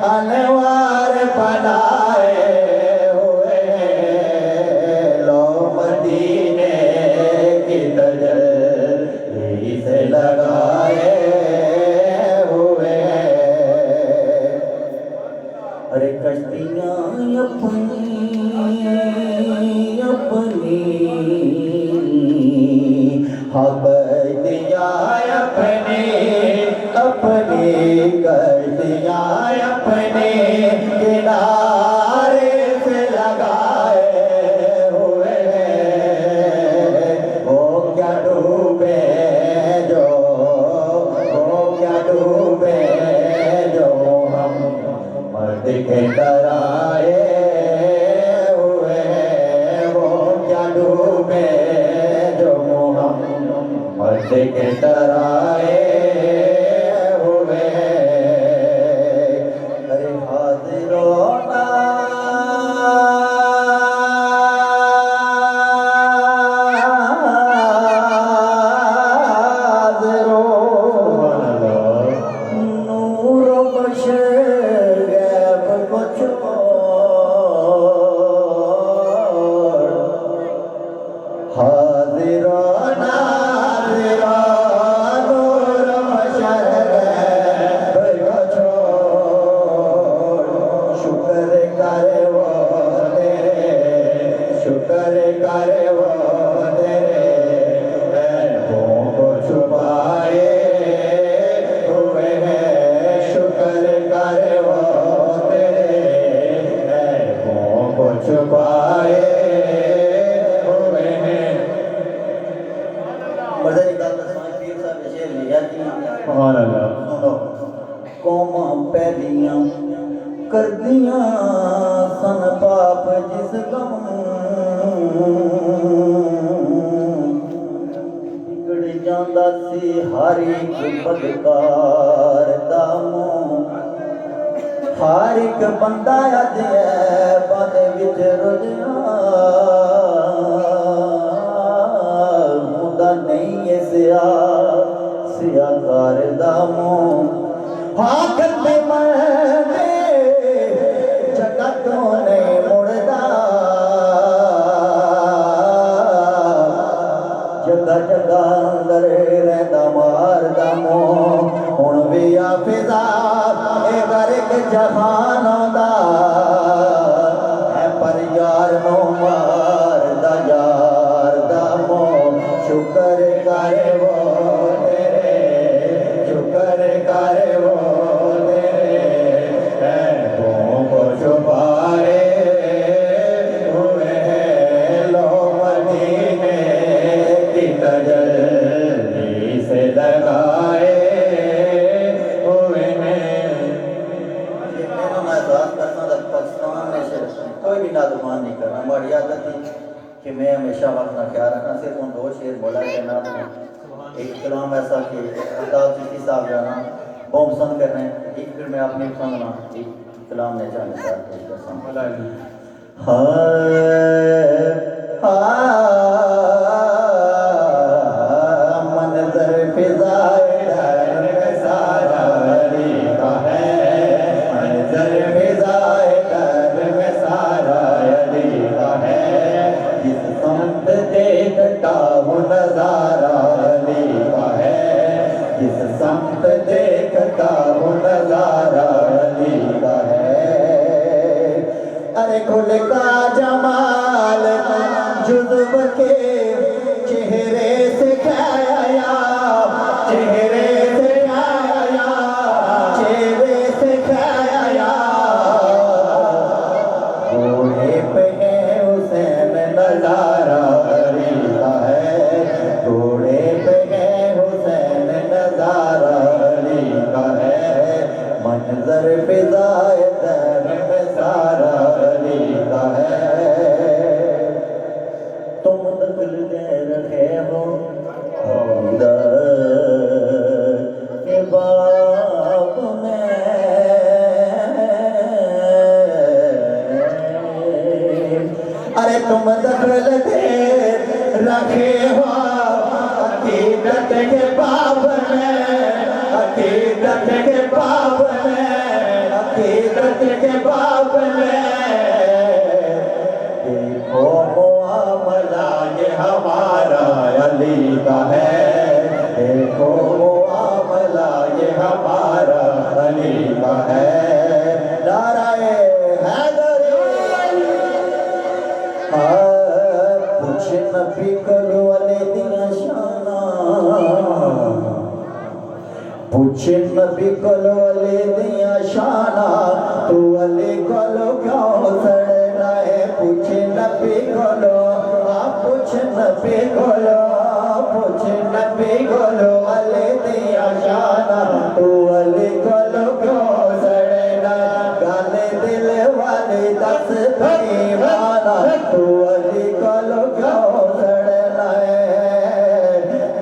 A: انوار بنائے ہوئے لو مدینے کی تجلی سے لگائے ہوئے ارے کشتیاں اپنی حبیدیاں اپنی کشتیاں اپنے کنارے سے لگائے ہوئے وہ کیا ڈوبے جو وہ کیا ڈوبے جو ہم مرد کے ڈرائے ہوئے وہ کیا ڈوبے جو ہم مرد کے ڈرائے ہوئے ارے حاضرونا نور و بشر غیب کو چھوڑ حاضرونا کر وہ تیرے عیبوں کو چھپائے ہوئے ہیں، شکر کر وہ تیرے عیبوں کو چھپائے ہوئے ہیں۔ مرزا اقبال دسویں پیر صاحب نے شعر لکھا کہ
B: سبحان اللہ،
A: سنو، قوماں پہلیاں کردیاں سن پاپ جس غم بگڑ جاندا سی ہر ایک بدکار دا منہ، ہر ایک بندہ اج عیباں دے وچ رجھیا ہوندا نہیں ہے سیاہ کار دا منہ، ہاں گندے مردے جگہ تو نہیں مڑدا، جگہ جگہ اندر رہندا ماردا منہ، ہن وی حافظا اے غرق جہان دا اے پر یار نو ماردا یار دا منہ، شکر کر وہ تیرے، شکر کر وہ تیرے عیبوں کو چھپائے ہوئے ہیں، لو مدینے کی تجلی سے لگائے ہوئے ہیں۔ میں احساس کرتا ہوں پاکستان میں کوئی بھی نادمان نہیں کرنا، ہماری عادت ہے کہ میں ہمیشہ وقت کا خیال رکھنا، صرف ان دو شعر بولا ہے نام میں، ایک کلام ایسا کہ الطاف چشتی صاحب جانا بہت پسند کر رہے ہیں، ایک پھر میں اپنی پسند نا ایک کلام نے چاہنے ساتھ پیش کرتا ہوں۔ منظر فضائے در میں سارا علی کا ہے، منظر فضائے در میں سارا علی کا ہے، جس سمت دیکھتا وہ نظارہ علی کا ہے، جس سمت دیکھتا وہ نظارہ علی کا ہے، ارے کھل کا جمال جذب کے چہرے سے کھایا، چہرے سے کھایا، چہرے سے کھایا، گھوڑے پہ ہے حسین نظارہ علی کا ہے، گھوڑے پہ ہے حسین نظارہ علی کا ہے، منظر فضائے در میں سارا علی کا ہے، تم دخل دے رکھے ہو کے باب میں، ارے تم دخل دے رکھے ہو عقیدت کے باب میں، عقیدت کے باب میں، عقیدت کے باب میں، دیکھو معاملہ یہ ہمارا علی کا ہے، دیکھو معاملہ یہ ہمارا علی کا ہے، نعرہ حیدر، پوچھ نبی کلو علی دیاں شاناں، پوچھ نبی کلو علی دیاں شاناں، تو علی کلو کیوں سڑنا ہے، پوچھ نبی کلو، پوچھ نبی کلو، پوچھ نبی کلو علی دیاں شاناں، تو علی کلو کیوں سڑنا، گالے دل والی دس پیمانا، تو علی کلو کیوں سڑنا ہے،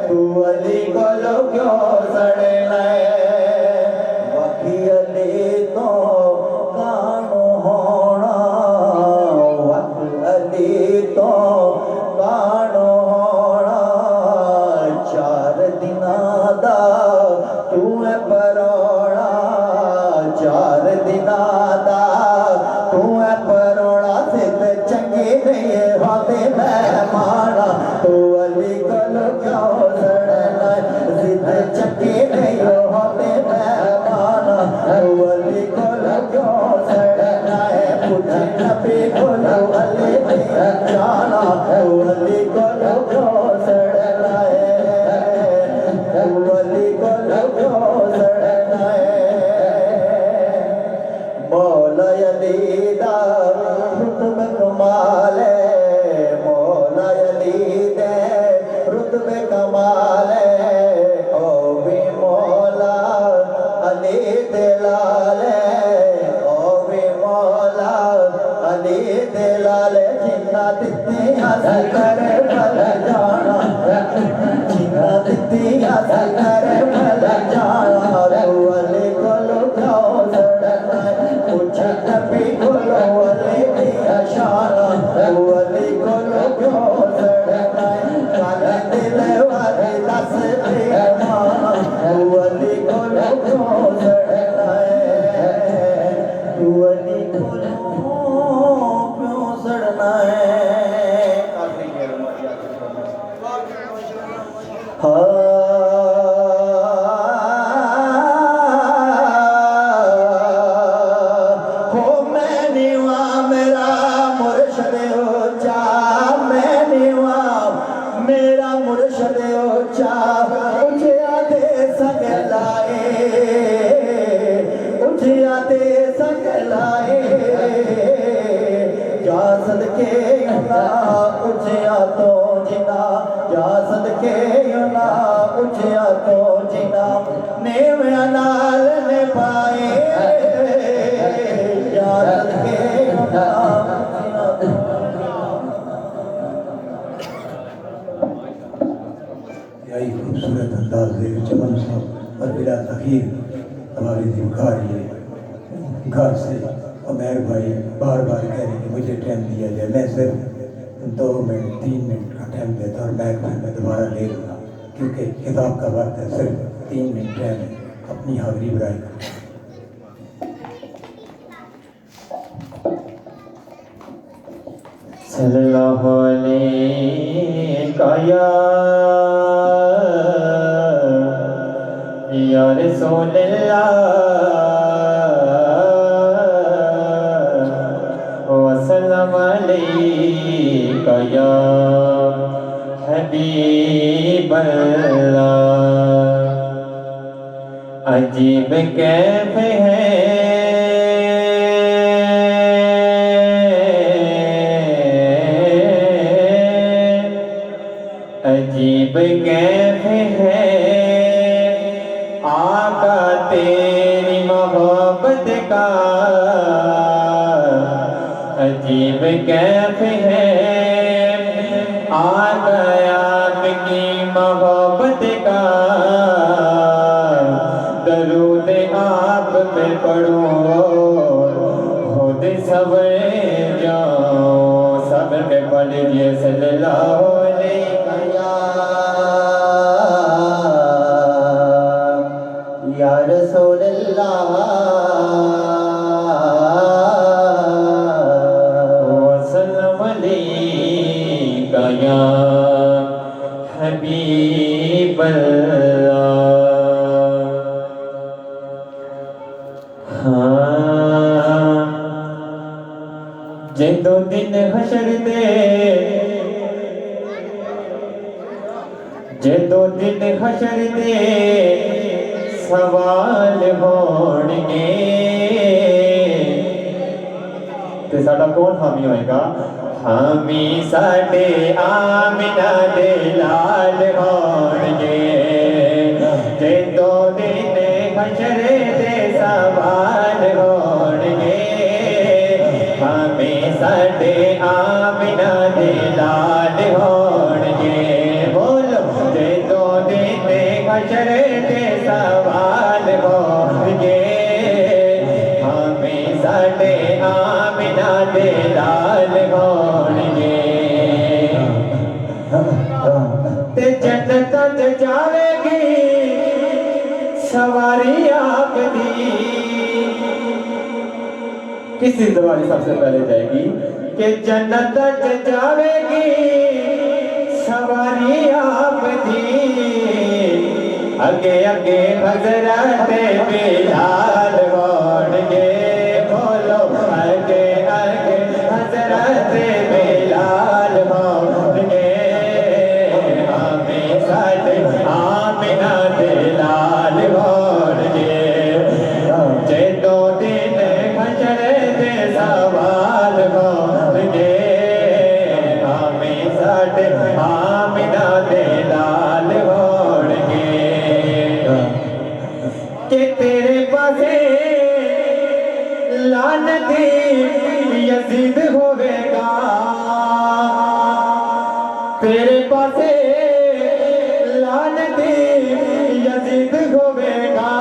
A: تو علی کلو کیوں سڑنا ہے، باقی علی تو کانو ہونا، وقت علی تو کانو ہونا، چار دناں دا تو ہے پروڑا، چار دناں دا تو ہے پروڑا، ست چنگی نہیں ہے ہوتے مہمانا، تو علی کلو کیوں سڑنا ہے، ست چنگی نہیں ہوتے مہمانا، تو علی کلو کیوں سڑنا ہے، پوچھ نبی کلو علی دیاں شاناں، تو جنا دتیاں سی کربل جانا جنا دتیاں سی کربل جانا تو علی کولو کیوں لڑنا پوچھ نبی کولو علی دیا شانا تو علی کولو کیوں لڑنا کل دل والے دس دے ماں تو علی کولو کیوں لڑنا تو علی کولو کیوں سڑنا ہے آخری کہہ رہا ہو میں نیواں میرا مرشد اونچا میں نیواں میرا مرشد اونچا اٹھیا دے سنگ لائے اٹھیا دے سنگ لائے جا صدقے یونا اٹھیا تو جنا جا صدقے یونا اٹھیا تو جنا نیویاں نال نے پائے جا صدقے یونا اٹھیا تو
D: یہی خوبصورت انداز ہے چمن صاحب اور بلا تخیر ہماری ذمہ یہ گھر سے عمیر بھائی بار بار کہہ رہے کہ مجھے ٹائم دیا جائے میں صرف 2 منٹ 3 منٹ کا ٹائم دیتا اور میں دوبارہ لے لوں گا کیونکہ کتاب کا وقت ہے صرف 3 منٹ ٹائم ہے اپنی حاضری برائے کریں
B: صلی اللہ علیہ یا رسول اللہ وسلم علیکہ یا حبیب اللہ عجیب کیف ہے عجیب کیف ہے آقا تیری محبت کا عجیب کیف ہے آقا آپ کی محبت کا درود آپ پہ پڑھو خود سبر جاؤ سبر پہ پڑھ لیجئے صلی اللہ علیہ
A: یا رسول اللہ
B: وسلم علیکہ یا حبیب اللہ جدو دن حشر دے جدو دن حشر دے سوال ہونگے تے ساڈا کون حامی ہوئے گا حامی ساڈے آمنہ دے لال ہونگے جدو دن حشر دے سوال ہونگے حامی ساڈے آمنہ دے لال ہونگے بولو جدو دن حشر دے سوال ہونگے ہمیں ساڈے آمنہ دے لال ہونگے تے جنت جاوے گی سواری آپ دی کس دن سواری سب سے پہلے جائے گی کہ جنت جاوے گی سواری آپ دی اگے اگے حضرت بلال ہونگے بولو اگے اگے حضرت بلال ہونگے ہمیں ساڈے آمنہ دے لال ہونگے جدو دن حشر دے سوال ہونگے ہمیں ساڈے آمنہ دے لال ہونگے کہ تیرے پاسے لعنتی یزید ہوئے گا تیرے پاسے لعنتی یزید ہوਵੇਗਾ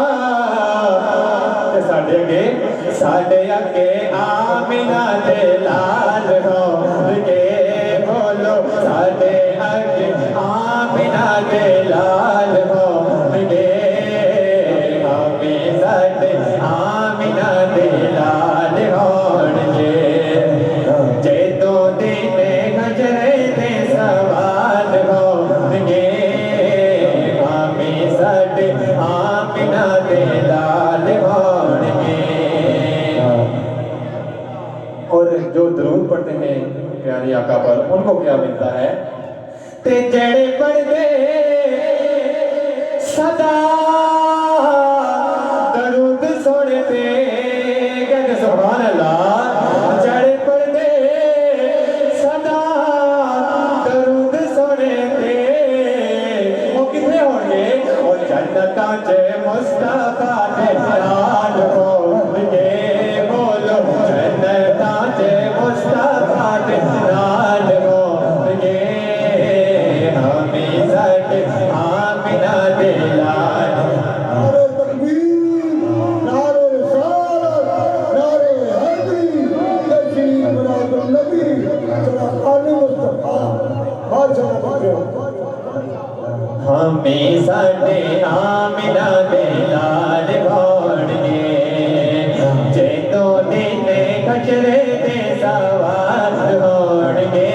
B: ساڈے اگے آمینہ دے لال ہوਣگے بولو ساڈے اگے آمینہ دے لال ہوਣگے آمینہ دے لال ہوਣگے جدوں دن گجرے دے سوال ہوਣگے آمینہ دے لال ہوਣگے اور جو درود پڑھتے ہیں پیاری آقا پر ان کو کیا ملتا ہے تے جڑے پڑھتے صدا درود سنتے کہتے سبحان اللہ جڑے پڑھتے صدا درود سنتے وہ کتنے ہوں گے اور جنتاں چ مصطفیٰ دے نال ہونگے بولو جنتاں چ مصطفیٰ دے نال ہونگے آمینہ دے لال
E: نعرہ تکبیر نعرہ رسالت نعرہ حیدری تشریف میلاد النبی جناب آل مصطفیٰ بادشاہ بادشاہ
B: ہمیں ساڈے آمینہ دے لال ہوਣگے جدوں دن گجرے دے سوال ہوਣگے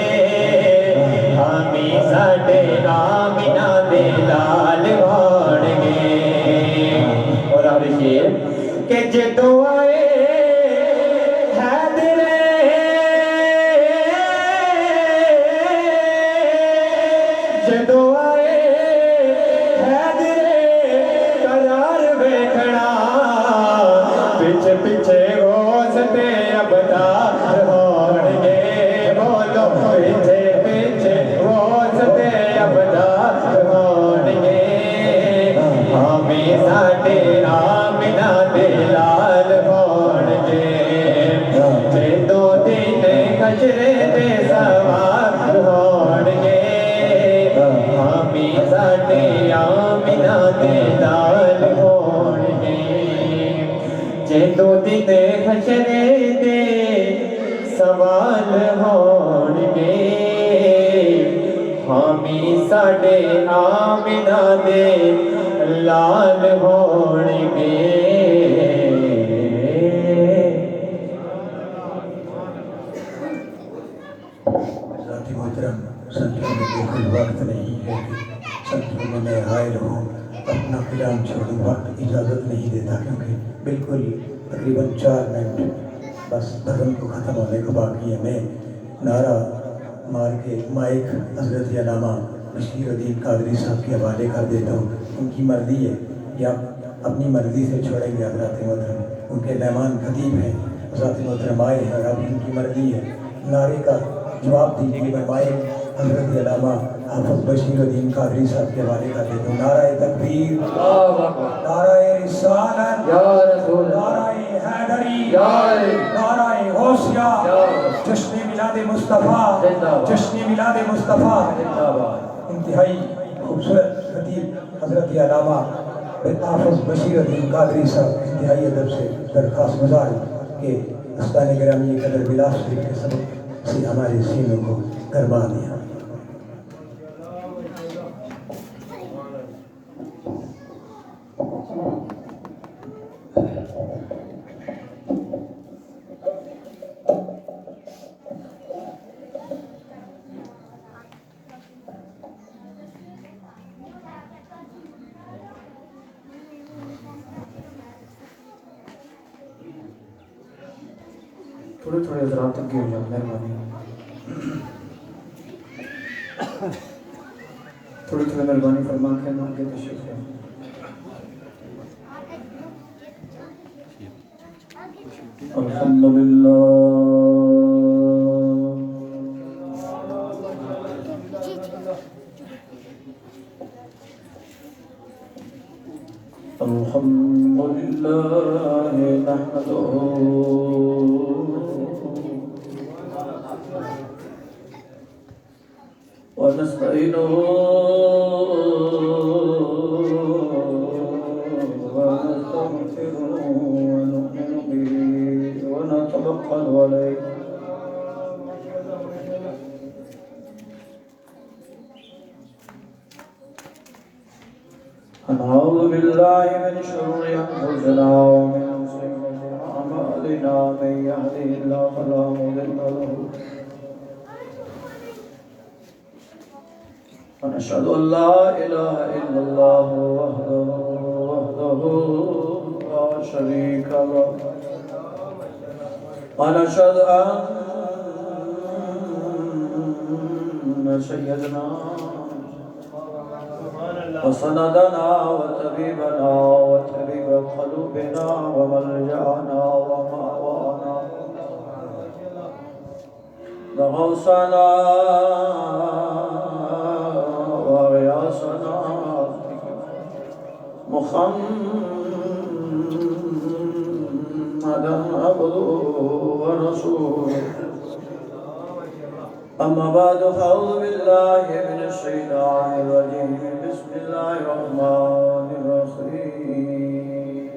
B: ہمیں ساڈے آمینہ دے لال ہوਣگے اور آخری شعر کہ جدوں آئے جدوں آئے پیچھے پیچھے غوث تے ابدار ہونگے بولو پیچھے پیچھے غوث تے ابدار ہونگے ہمیں ساڈے آمینہ دے لال ہونگے جدوں دن گجرے دے سوال ہونگے ہمیں ساڈے آمینہ دے لال ہونگے جدوں دن حشرے دے سوال ہونگے ہمیں ساڈے آمینہ دے لال ہونگے
D: ذاتی محترم سنتوں میں بالکل وقت نہیں ہے کہ سنتوں میں میں حائل ہوں اپنا کلام چھوڑوں وقت اجازت نہیں دیتا کیونکہ بالکل تقریباً 4 منٹ بس بھجن کو ختم ہونے کو باقی ہے میں نعرہ مار کے مائک حضرت علامہ بشیر الدین قادری صاحب کے حوالے کر دیتا ہوں ان کی مرضی ہے یا اپنی مرضی سے چھوڑیں گے حضرت محترم ان کے مہمان خطیب ہیں حضرت محترم آئے ہیں اور اب ان کی مرضی ہے نعرے کا جواب دیجیے میں مائک حضرت علامہ حافظ بشیر الدین قادری صاحب کے حوالے کر دیتا ہوں نعرہ تکبیر نعرہ رسالت نعرہ حیدری نعرہ غوثیہ جشن میلاد مصطفیٰ جشن میلاد مصطفیٰ انتہائی خوبصورت خطیب حضرت علامہ حافظ بشیر الدین قادری صاحب انتہائی ادب سے درخواست گزار کہ استان گرامی قدر بلاس شریف کے سبب سے ہمارے سینوں کو گرما دیا
B: تھوڑے تھوڑے حضرات تک ہو جاؤ مہربانی تھوڑی تھوڑی مہربانی فرما کے ہم آگے تشریف لیں الحمدللہ الحمدللہ نحمدہ
A: ونستعينه ونستغفره ونؤمن به ونتوكل عليه ونعوذ بالله من شرور أنفسنا ومن سيئات أعمالنا من يهده الله فلا مضل له ونشهد أن لا إله إلا الله وحده لا شريك له ونشهد أن سيدنا وسندنا وطبيبنا وطبيب قلوبنا وملجأنا ومأوانا غوثنا وغياثنا محمدا عبده ورسوله أما بعد فأعوذ بالله من الشيطان الرجيم بسم الله الرحمن الرحيم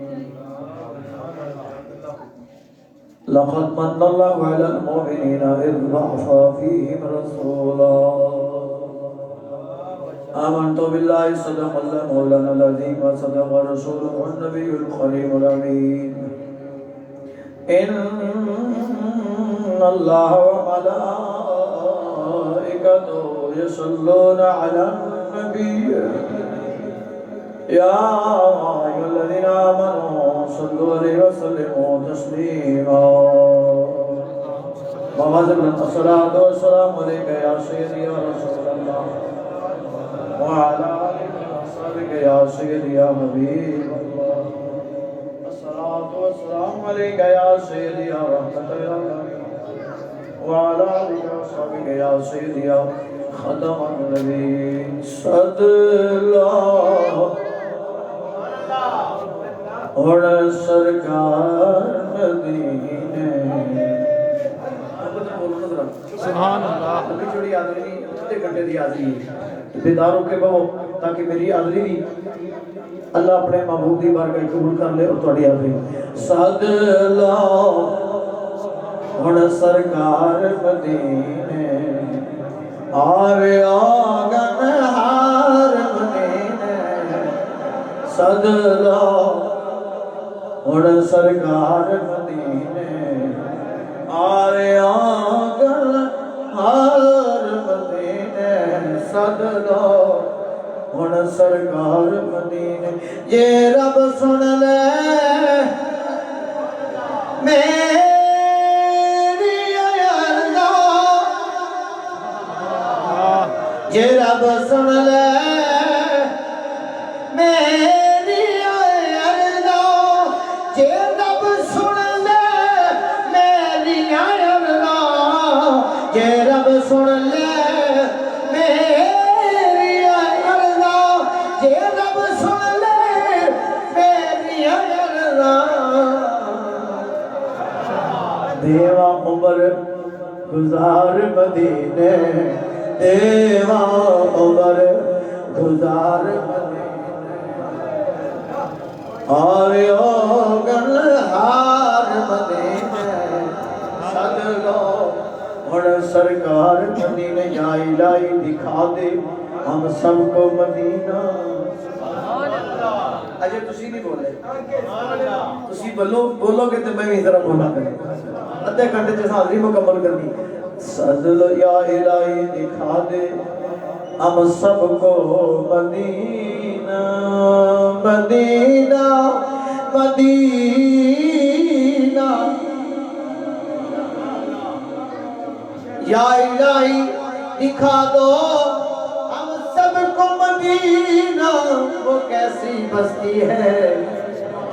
A: لقد من الله على المؤمنين إذ بعث فيهم رسولا آمنت بالله صدق الله مولانا العظيم وصدق رسوله النبي الكريم الأمين إن الله وملائكته يصلون على النبي يا أيها الذين آمنوا صلوا عليه وسلموا تسليما الصلاة والسلام عليك يا سيدي يا رسول الله وعلى آلك وصحبك يا سيدي يا حبيب الله الصلاة والسلام عليك يا سيدي يا رحمة الله وعلى آلك وصحبك يا سيدي يا ختم النبي صد اللہ اور سرکار مدینے
B: سبحان اللہ
A: ابھی چھوڑی آدھری نہیں اتنے گھنٹے دی آدھری بیداروں کے بہو تاکہ میری آدھری بھی اللہ اپنے محبوب دی بارگاہ قبول کر لے اور تھوڑی آدھری صد اللہ اور سرکار مدینے آرے آگن ہار مدینے صد اللہ اور سرکار مدینے آرے آگن ہار مدینے صد اللہ اور سرکار مدینے یہ رب سن لے میری اللہ یہ رب سن لے میری اللہ یہ رب سن لے میری اللہ یہ رب سن لے میری اللہ یہ رب سن لے میری اللہ دیوا عمر گزار مدینے دیوا عمر گزار مدینے آریو گنہار مدینے صدقہ اور سرکار مدینے یا الہی دکھا دے ہم سب کو مدینہ اجے تسی نہیں بولے تسی بولو گے تو میں بھی ذرا بولا کریں ادھے گھنٹے سے حاضری مکمل کرنی صدل یا الہی دکھا دے ہم سب کو مدینہ مدینہ مدینہ یا الہی دکھا دو ہم سب کو مدینہ وہ کیسی بستی ہے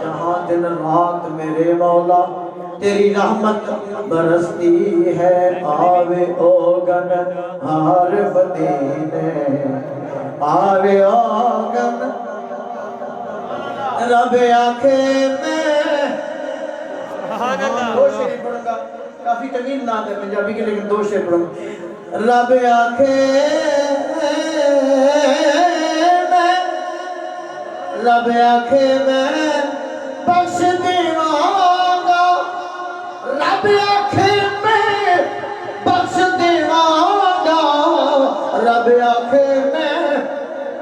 A: جہاں دن رات میرے مولا تیری رحمت برستی ہے آوے اوگن ہار مدینے آوے اوگن رب آنکھے میں دو شعر پڑھوں گا کافی طویل نام ہے پنجابی کے لیکن دو شعر پڑھوں گا رب آنکھے
E: میں رب آکھے میں بخش دیواں گا رب آکھے میں بخش دیواں گا رب آکھے میں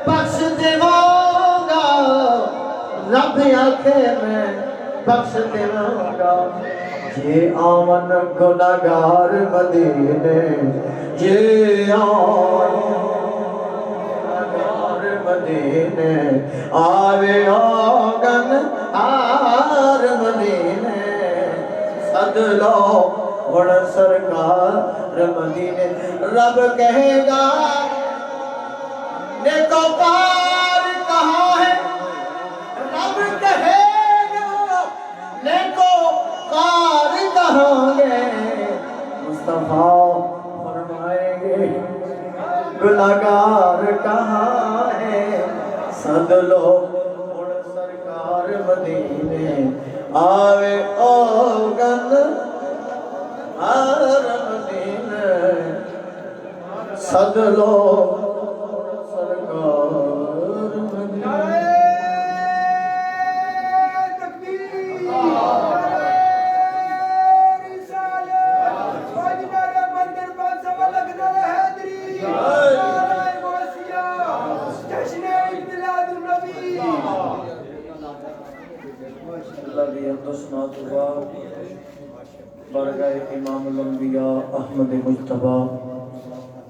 E: بخش دیواں گا رب آکھے میں بخش دیواں گا یہ آمن گناہگار مدینے یہ آمن گناہگار مدینے آوے آگن آر مدینے صد لو غڑ سرکار مدینے رب کہے گا نیکوکار کہاں ہے رب کہے گا نیکوکار کہاں گے مصطفیٰ فرمائیں گے گناہگار کہاں ہے صد لوگ سرکار مدینے آوے اوگن ہر مدینے صد لوگ سرکار مدینے برگاہ امام الانبیاء احمد مجتبی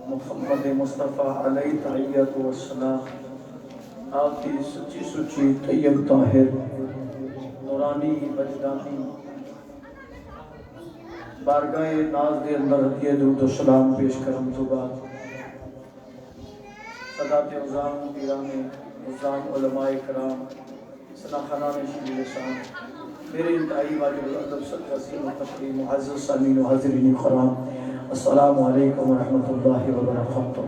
E: محمد مصطفیٰ علیہ تحیت و السلام آپ کی سچی سچی طیب طاہر نورانی وجدانی بارگاہ ناز دے اندر ہدیہ درود و سلام پیش کرم تو بعد صدات عظام پیران عظام علماء کرام سناخانان شیل لسان میرے انتہائی واجب الادب صدقی متقی معزز سامین و حاضرین کرام السلام علیکم ورحمۃ اللہ وبرکاتہ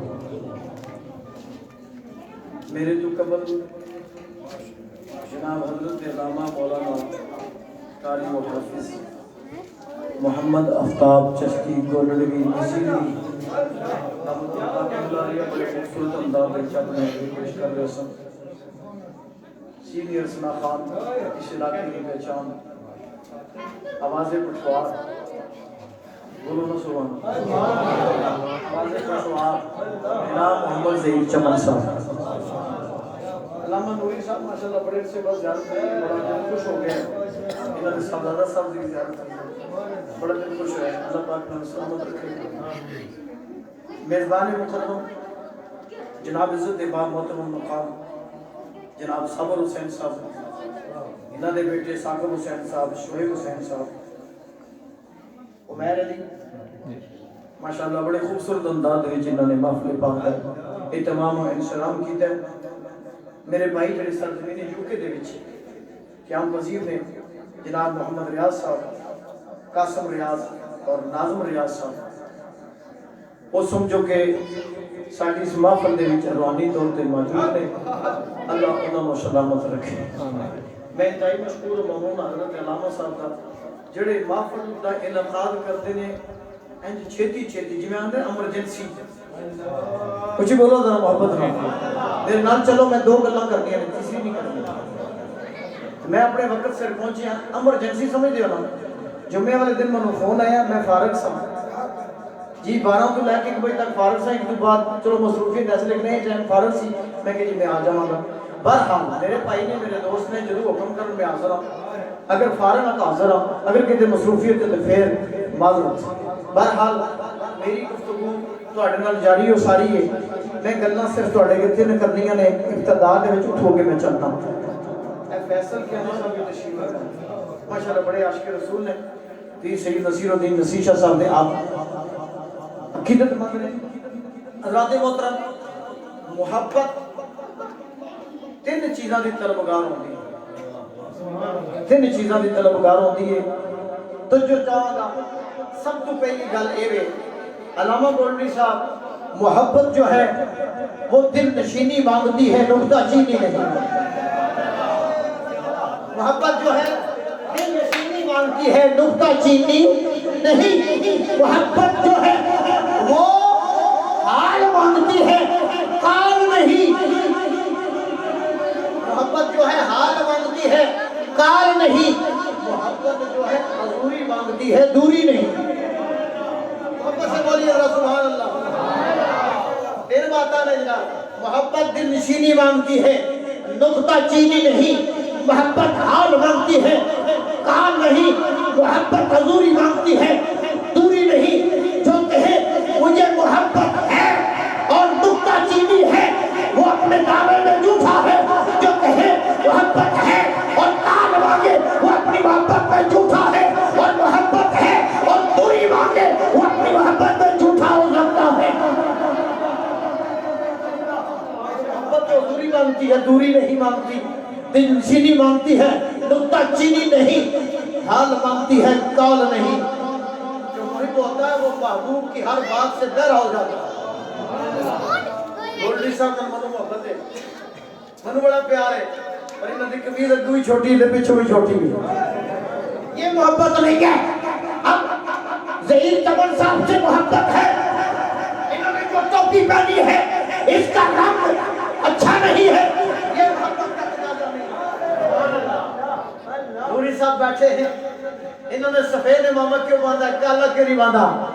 E: میرے تو قبل جناب حضرت علامہ مولانا قاری و حافظ محمد آفتاب چشتی گولڈوی نصیری رحمۃ اللہ علیہ بڑے خوبصورت انداز میں اپنے پیش کر رہے سن سینئر سنا خان اس علاقے کی پہچان آواز پٹوار بولو نا سبحان آواز پٹوار جناب محمد ظہیر چمن صاحب علامہ نوری صاحب ماشاءاللہ بڑے سے بس زیارت کریں بڑا دل خوش ہو گیا انہوں نے صاحبزادہ صاحب کی زیارت کریں بڑا دل خوش ہے اللہ پاک نے سلامت رکھے میزبان مکرم جناب عزت باب محترم مقام جناب صبر حسین صاحب انہاں دے بیٹے ثاقب حسین صاحب شعیب حسین صاحب عمیر علی ماشاءاللہ بڑے خوبصورت انداز میں جنہوں نے محفل پاک اہتمام و انشرام کیتا ہے میرے بھائی جڑے سرزمین یو کے دے وچ قیام پذیر نے جناب محمد ریاض صاحب قاسم ریاض اور ناظم ریاض صاحب وہ سمجھو کہ ساڈی اس محفل دے وچ روحانی طور تے موجود نے اللہ انہاں نوں سلامت رکھے میں انتہائی مشکور و ممنون حضرت علامہ صاحب دا جڑے محفل دا انعقاد کرتے نے انج چھیتی چھیتی جویں آندے ایمرجنسی کچھ بولو ذرا محبت میں میرے نال چلو میں دو گلاں کرنی ہیں تیسری نہیں کرنی میں اپنے وقت سے پہنچیا ایمرجنسی سمجھ دیو نا جمعے والے دن منو فون آیا میں فارغ سا جی 12 تو لے کے 1 بجے تک فارغ سا ایک دو بعد چلو مصروفیت ایسے لکھنے ہیں ٹائم فارغ سی میں کہ جی میں آ جاؤں گا بہرحال میرے بھائی نے میرے دوست نے جدو حکم کر میں حاضر ہوں اگر فارغ ہوں تو حاضر ہوں اگر کسی مصروفیت ہے تو پھر معذرت بہرحال میری گفتگو تواڈے نال جاری ہو ساری ہے میں گلاں صرف تواڈے کتے نے کرنیاں نے ابتدا دے وچ اٹھو کے میں چلتا اے فیصل کے اندر صاحب کی تشریف ہے ماشاءاللہ بڑے عاشق رسول نے پیر سید نصیر الدین نصیر شاہ صاحب نے آپ عقیدت مند نے حضرات محترم محبت تین چیزاں دی طلبگار ہوندی ہے تین چیزاں دی طلبگار ہوندی ہے تو جو چاہتا سب تو پہلی گل اے وے علامہ گولڈی صاحب محبت جو ہے وہ دل نشینی مانگتی ہے نقطہ چینی نہیں محبت جو ہے دل نشینی مانگتی ہے نقطہ چینی نہیں محبت جو ہے وہ حال مانگتی ہے حال نہیں
F: نہیں، محبت جو ہے حضوری مانگتی ہے، دوری نہیں۔ محبت سے بولیے ذرا سبحان اللہ۔ پھر بات آنے جناب، محبت دل نشینی مانگتی ہے، نقطہ چینی نہیں۔ محبت حال مانگتی ہے، کال نہیں۔ محبت حضوری مانگتی ہے، دوری نہیں۔ جو کہے مجھے محبت ہے اور نقطہ چینی ہے، وہ اپنے دعوے میں جھوٹا ہے۔ جو کہے محبت ہے اور کال مانگے، وہ اپنی محبت میں جھوٹا ہے۔ اور محبت ہے اور دوری مانگے، وہ اپنی محبت میں جھوٹا ہو سکتا ہے۔ محبت جو دوری مانگتی ہے، دوری نہیں مانگتی۔ دل نشینی مانگتی ہے، نقطہ چینی نہیں۔ حال مانگتی ہے، کال نہیں۔ جو محب ہوتا ہے وہ محبوب کی ہر بات سے ڈر ہو جاتا ہے۔ گولڈی صاحب کا منو محبت ہے، منو بڑا پیار ہے، اور انہوں نے کمیز اگو ہی چھوٹی ہے، پیچھو بھی چھوٹی ہے۔ یہ محبت نہیں ہے۔ اب ظہیر چمن صاحب سے محبت ہے، انہوں نے جو ٹوپی پہنی ہے اس کا رنگ اچھا نہیں ہے، یہ محبت کا تقاضا نہیں ہے۔ نوری صاحب بیٹھے ہیں، انہوں نے سفید امامہ کیوں باندھا ہے، کالا کیوں نہیں باندھا؟